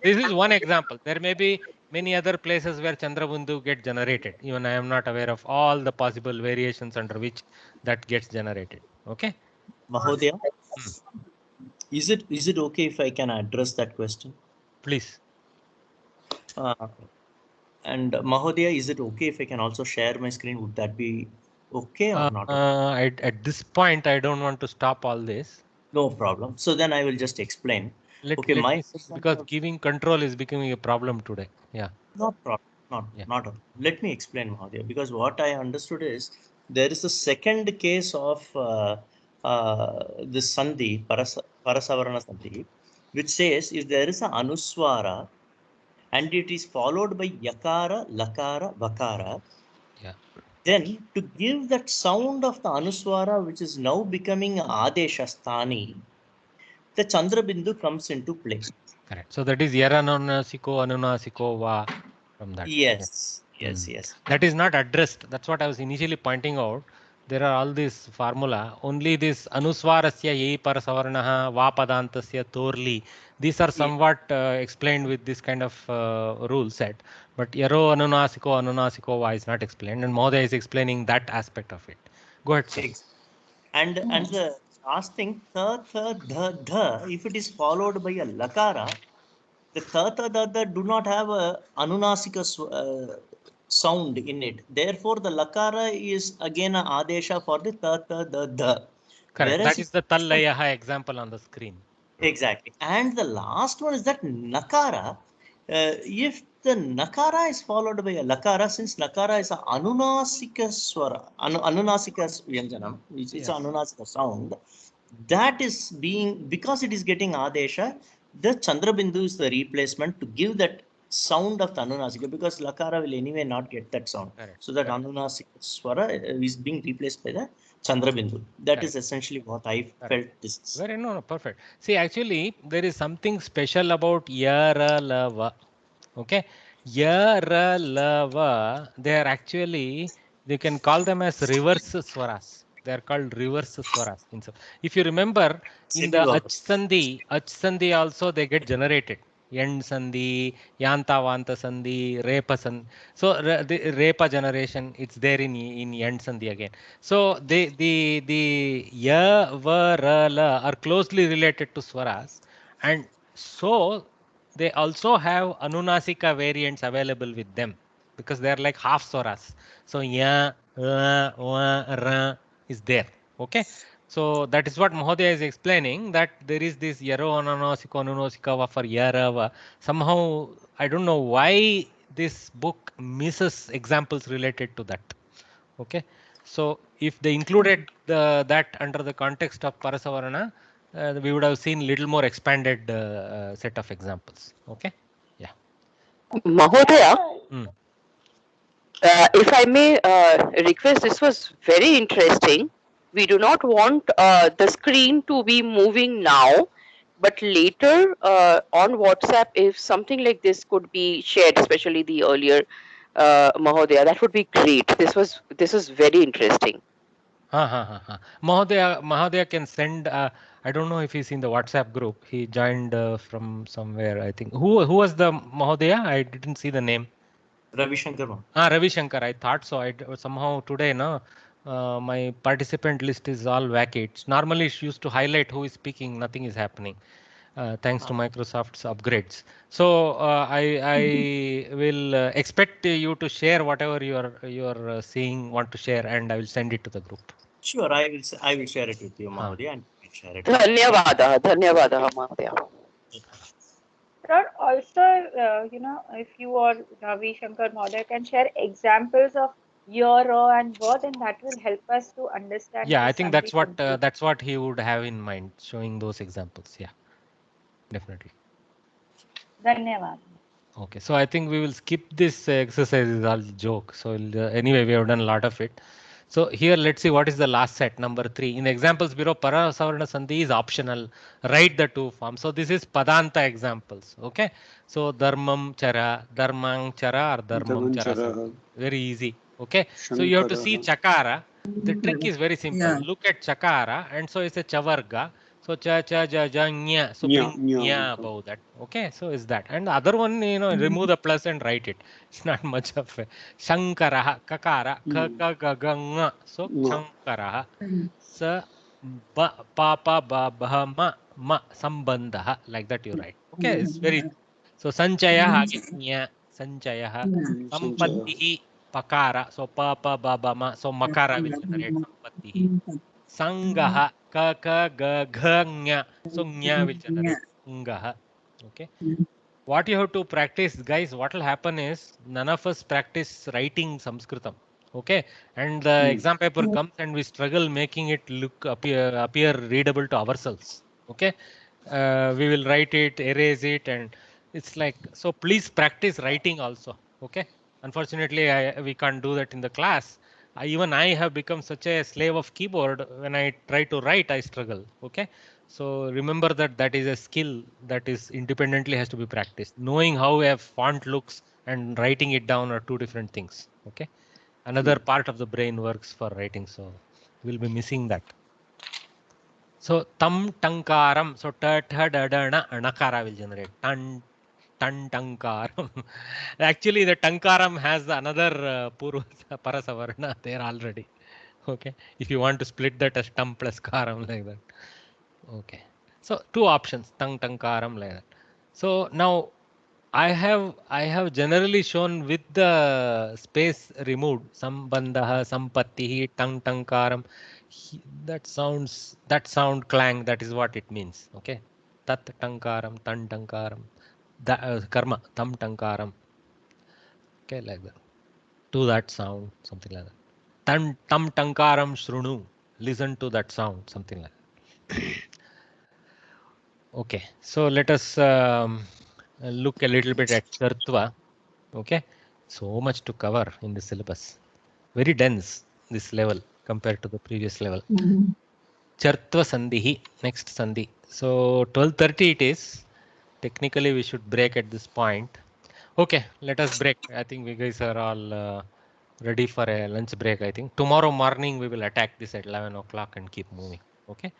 This is one example. There may be many other places where Chandrabindu get generated. Even I am not aware of all the possible variations under which that gets generated. Okay. Mahodaya, is it okay if I can address that question? Please. And Mahodaya, is it okay if I can also share my screen? Would that be okay or not? At this point, I don't want to stop all this. No problem. So then I will just explain. Because giving control is becoming a problem today. Yeah. No problem. Not. Let me explain, Mahodaya, because what I understood is there is a second case of this Sandhi, Parasavarana Sandhi, which says if there is an Anuswara and it is followed by Yakara, Lakara, Vakara, then to give that sound of the Anuswara, which is now becoming Adesha Sthani, the Chandra Bindu comes into play. Correct. So that is Yaranonasiko, Anunasiko, Va from that. Yes, yes, yes. That is not addressed. That's what I was initially pointing out. There are all these formula. Only this Anuswarasya Yei Parasavarnaha, Va Padantasya Torli. These are somewhat explained with this kind of rule set. But Yaro Anunasiko Va is not explained. And Mahodaya is explaining that aspect of it. Go ahead, sir. And the last thing, tha, dha, if it is followed by a lakara, the tha, dha do not have a anunasika sound in it. Therefore, the lakara is again a adesha for the tha, dha. Correct. That is the Tallayaha example on the screen. Exactly. And the last one is that nakara. If the nakara is followed by a lakara, since nakara is a anunasika swara, anunasika vyanjanam, which is anunasika sound, that is being, because it is getting adesha, the Chandra Bindu is the replacement to give that sound of the anunasika, because lakara will anyway not get that sound. Correct. So that anunasika swara is being replaced by the Chandra Bindu. That is essentially what I felt this is. Very no, perfect. See, actually, there is something special about Yaralava. Okay, Yaralava, they are actually, you can call them as reverse swaras. They are called reverse swaras. If you remember, in the Ach Sandhi also they get generated. End Sandhi, Yanta Vanta Sandhi, Repa Sandhi. So the Repa generation, it's there in End Sandhi again. So the Ya, Va, Ra, La are closely related to swaras, and so they also have Anunasika variants available with them because they are like half swaras. So Ya, La, Va, Ra is there. Okay. So that is what Mahodaya is explaining, that there is this Yaro Anunasika Anunasika for Yarava. Somehow, I don't know why this book misses examples related to that. Okay. So if they included that under the context of Parasavarana, we would have seen little more expanded set of examples. Okay. Yeah. Mahodaya, if I may request, this was very interesting. We do not want the screen to be moving now, but later on WhatsApp, if something like this could be shared, especially the earlier Mahodaya, that would be great. This is very interesting. Mahodaya can send. I don't know if he's in the WhatsApp group. He joined from somewhere, I think. Who was the Mahodaya? I didn't see the name. Ravi Shankar. Ravi Shankar. I thought so. Somehow today, my participant list is all wacky. It's normally it used to highlight who is speaking. Nothing is happening. Thanks to Microsoft's upgrades. So I will expect you to share whatever you're seeing, want to share, and I will send it to the group. Sure, I will share it with you, Mahodaya, and you can share it. Dhanyavadaha, Mahodaya. Sir, also, if you or Ravi Shankar Mahodaya can share examples of year, and word, and that will help us to understand. Yeah, I think that's what he would have in mind, showing those examples. Yeah, definitely. Dhanyavad. Okay, so I think we will skip this exercise. Is all joke. So anyway, we have done a lot of it. So here, let's see what is the last set, number 3. In the examples bureau, Parasavarna Sandhi is optional. Write the 2 forms. So this is Padanta examples. Okay. So Dharmam Chara, Dharmang Chara or Dharmam Chara. Very easy. Okay. So you have to see Chakara. The trick is very simple. Yeah. Look at Chakara, and so it's a Chavarga. So cha cha ja ja nya. So bring nya above that. Okay. So is that. And the other one, remove the plus and write it. It's not much of a Shankaraha, Kakara, ka ka ga ga nga. So Shankaraha. Sa ba pa pa ba ba ma sambandha. Like that you write. Okay. It's very. So Sanchaya nya. Sanchaya. Sampattihi pakara. So pa pa ba ba ma. So makara will generate sampattihi. Sangaha. Ka ka ga gha nya. So nya will generate ngaha. Okay. What you have to practice, guys, what will happen is none of us practice writing Sanskritam. Okay. And the exam paper comes and we struggle making it appear readable to ourselves. Okay. We will write it, erase it, and it's like, so please practice writing also. Okay. Unfortunately, we can't do that in the class. Even I have become such a slave of keyboard. When I try to write, I struggle. Okay, so remember that is a skill that is independently has to be practiced. Knowing how a font looks and writing it down are two different things. Okay, another part of the brain works for writing, so we'll be missing that. So tam tankaram. So ta tha da da na anakara will generate tan tankaram. Actually, the tankaram has another purva parasavarna there already. Okay, if you want to split that as tam plus karam like that. Okay, so two options, tankaram like that. So now I have generally shown with the space removed, sambandha, sampattihi, tankaram. That sound clang, that is what it means. Okay, tat tankaram, tan tankaram, karma, tam tankaram. Okay, like that. To that sound, something like that. Tam tankaram shrunu. Listen to that sound, something like that. Okay, so let us look a little bit at Chartva. Okay, so much to cover in the syllabus. Very dense this level compared to the previous level. Chartva Sandhihi, next Sandhi. So 12:30 it is. Technically we should break at this point. Okay, let us break. I think we guys are all ready for a lunch break. I think tomorrow morning we will attack this at 11 o'clock and keep moving. Okay,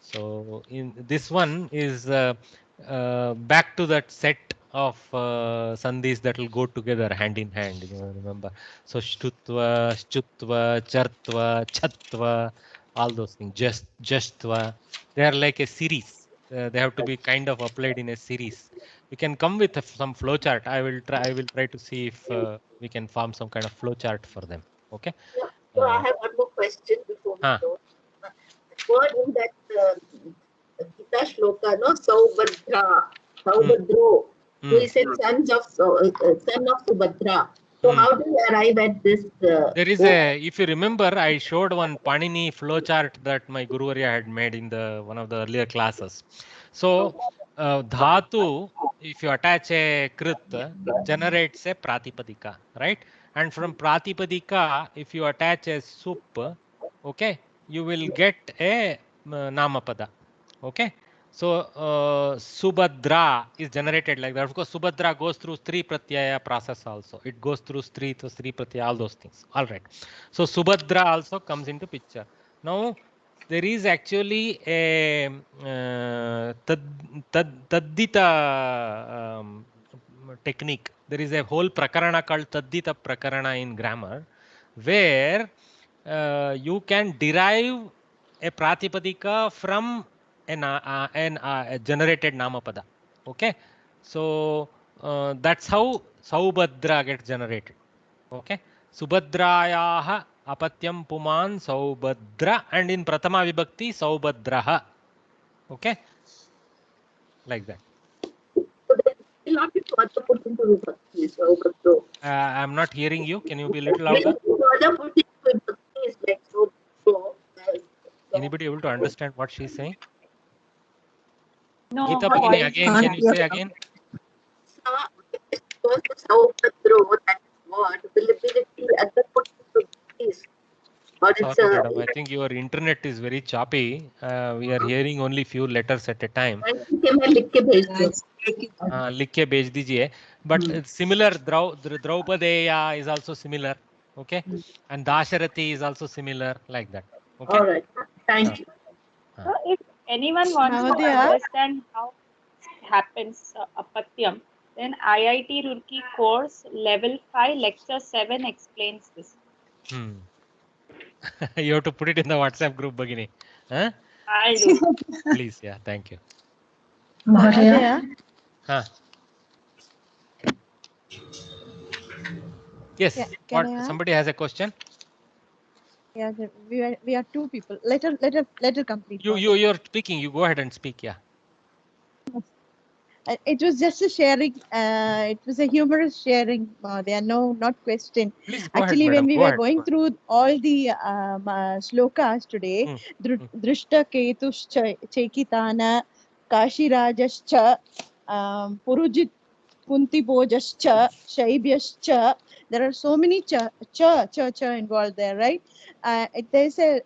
so in this one is back to that set of sandhis that will go together hand in hand. You know, remember? So shtutva, shchutva, chartva, chatva, all those things. Justva, they are like a series. They have to be kind of applied in a series. We can come with some flow chart. I will try to see if we can form some kind of flow chart for them. Okay. So I have one more question before we go. Word in that Gita shloka, no, Saubhadra, who is a son of Subhadra. So how do you arrive at this? There is if you remember, I showed one Panini flowchart that my Guru Varya had made in one of the earlier classes. So dhatu, if you attach a krit, generates a pratipadika, right? And from pratipadika, if you attach a sup, okay, you will get a namapada. Okay. So Subhadra is generated like that. Of course, Subhadra goes through Stri Pratyaya process also. It goes through Stri to Stri Pratyaya, all those things. All right. So Subhadra also comes into picture. Now there is actually a Taddita technique. There is a whole prakarana called Taddita prakarana in grammar, where you can derive a pratipadika from a generated namapada. Okay, so that's how Saubhadra gets generated. Okay, Subhadrayaha apatyam puman Saubhadra, and in Pratama Vibhakti Saubhadraha. Okay, like that. I'm not hearing you. Can you be a little louder? Anybody able to understand what she's saying? No. Gita Bhagini, again, can you say again? Sorry, madam. I think your internet is very choppy. We are hearing only few letters at a time. लिख के भेज दीजिए. But similar, Draupadeya is also similar. Okay, and Dasharati is also similar, like that. Okay. All right. Thank you. So if anyone wants to understand how it happens, Apatyam, then IIT Roorkee course level 5 lecture 7 explains this. You have to put it in the WhatsApp group, Bhagini. Huh? I'll do. Please, yeah, thank you. Huh. Yes. Can What? I ask? Somebody has a question. Yeah, we are two people. Let her complete. You're speaking. You go ahead and speak. Yeah. It was just a sharing. It was a humorous sharing. There are not question. Please go Actually, ahead, when we go were ahead, going through all the shlokas today, Drishta Ketushcha Chekitana Kashirajascha Purujit Puntibojascha, Shaibhyascha. There are so many cha involved there, right? There's a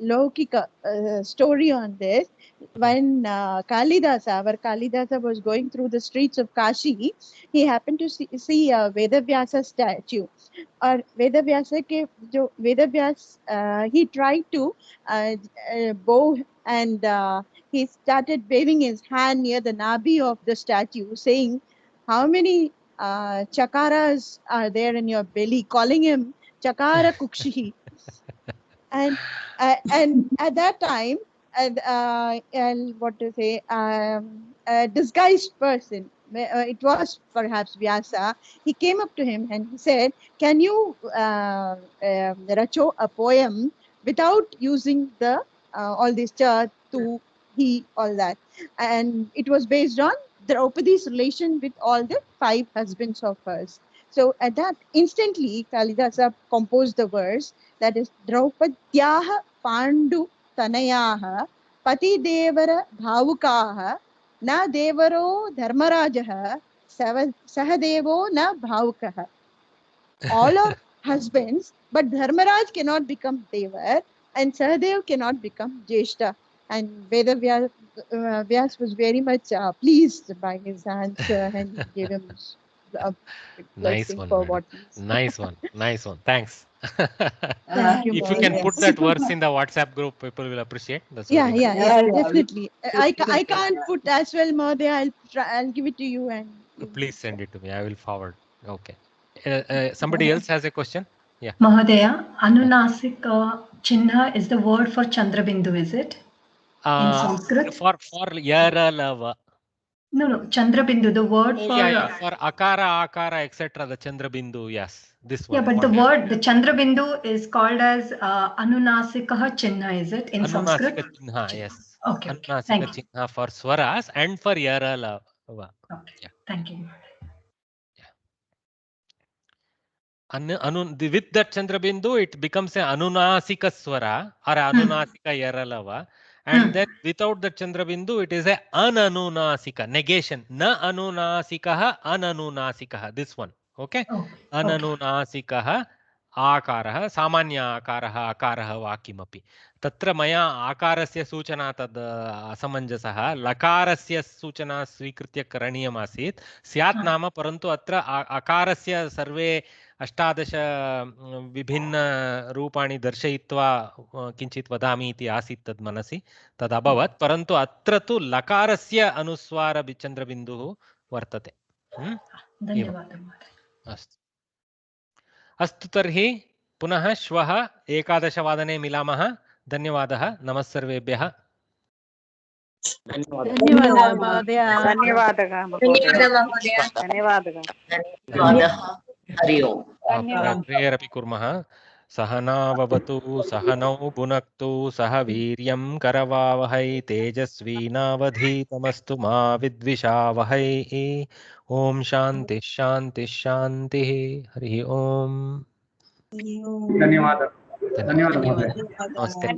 Laukika story on this. When Kalidasa, our Kalidasa was going through the streets of Kashi, he happened to see a Vedavyasa statue. Or Vedavyasa ke jo Vedavyas, he tried to bow and he started waving his hand near the nabi of the statue, saying, "How many chakaras are there in your belly?" Calling him Chakara Kukshihi. And at that time, what to say, a disguised person, it was perhaps Vyasa, he came up to him and he said, "Can you racho a poem without using the all this cha, tu, he, all that?" And it was based on Draupadi's relation with all the 5 husbands of hers. So at that instantly, Kalidasa composed the verse that is Draupadyaha Pandu Tanayaha Pati Devara Bhavukaha Na Devaro Dharmarajaha Sahadevo Na Bhavukaha. All are husbands, but Dharmaraj cannot become Devar and Sahadev cannot become Jeshta. And Vyas was very much pleased by his answer and gave him a Nice blessing one, for madam. what he said. Nice one. Thanks. Thank you, If you can Mahodaya. put that verse in the WhatsApp group, people will appreciate. That's Yeah, very nice. definitely. I can't put as well, Mahodaya. I'll give it to you and Please send it to me. I will forward. Okay. Somebody else has a question? Yeah. Mahadaya, Anunasika Chinna is the word for Chandrabindu, is it? In Sanskrit? For Yaralava. No, Chandrabindu, the word Oh, for... yeah, for Akara, Akara, etc. The Chandrabindu, yes. This one. Yeah, but the word, the Chandrabindu is called as Anunasika Chinna, is it? In Sanskrit? Anunasika Chinha, yes. Okay, Anunasika thank you. Chinha for Swaras and for Yaralava. Okay, yeah. Thank you. With that Chandrabindu, it becomes an Anunasika Swara or Anunasika Yaralava. And then without the Chandrabindu, it is a Ananunasika, negation. Na Anunasikaha, Ananunasikaha. This one. Okay? Ananunasikaha, Akaraha, Samanya Akaraha, Akaraha Vakimapi. Tatra Maya Akarasya Suchana tad Asamanjasaha, Lakarasya Suchana Svikritya Karaniyam Asit, Syat Nama Parantu Atra Akarasya Sarve अष्टादश विभिन्न रूपाणि दर्शयित्वा किञ्चित् वदामि इति आसीत् तद् मनसि तद् अभवत् परन्तु अत्र तु लकारस्य अनुस्वार चन्द्रबिन्दुः वर्तते धन्यवादः अस्तु तर्हि पुनः श्वः 11:00 मिलामः धन्यवादः नमः सर्वेभ्यः धन्यवादः महोदय धन्यवादः हरि ओम् प्रेरपि कुर्मः सहनाववतु सहनौ भुनक्तु सह वीर्यं करवावहै तेजस्वीनावधीतमस्तु मा विद्विषावहै ॐ शान्तिः शान्तिः शान्तिः हरिः ओम् धन्यवादः नमस्ते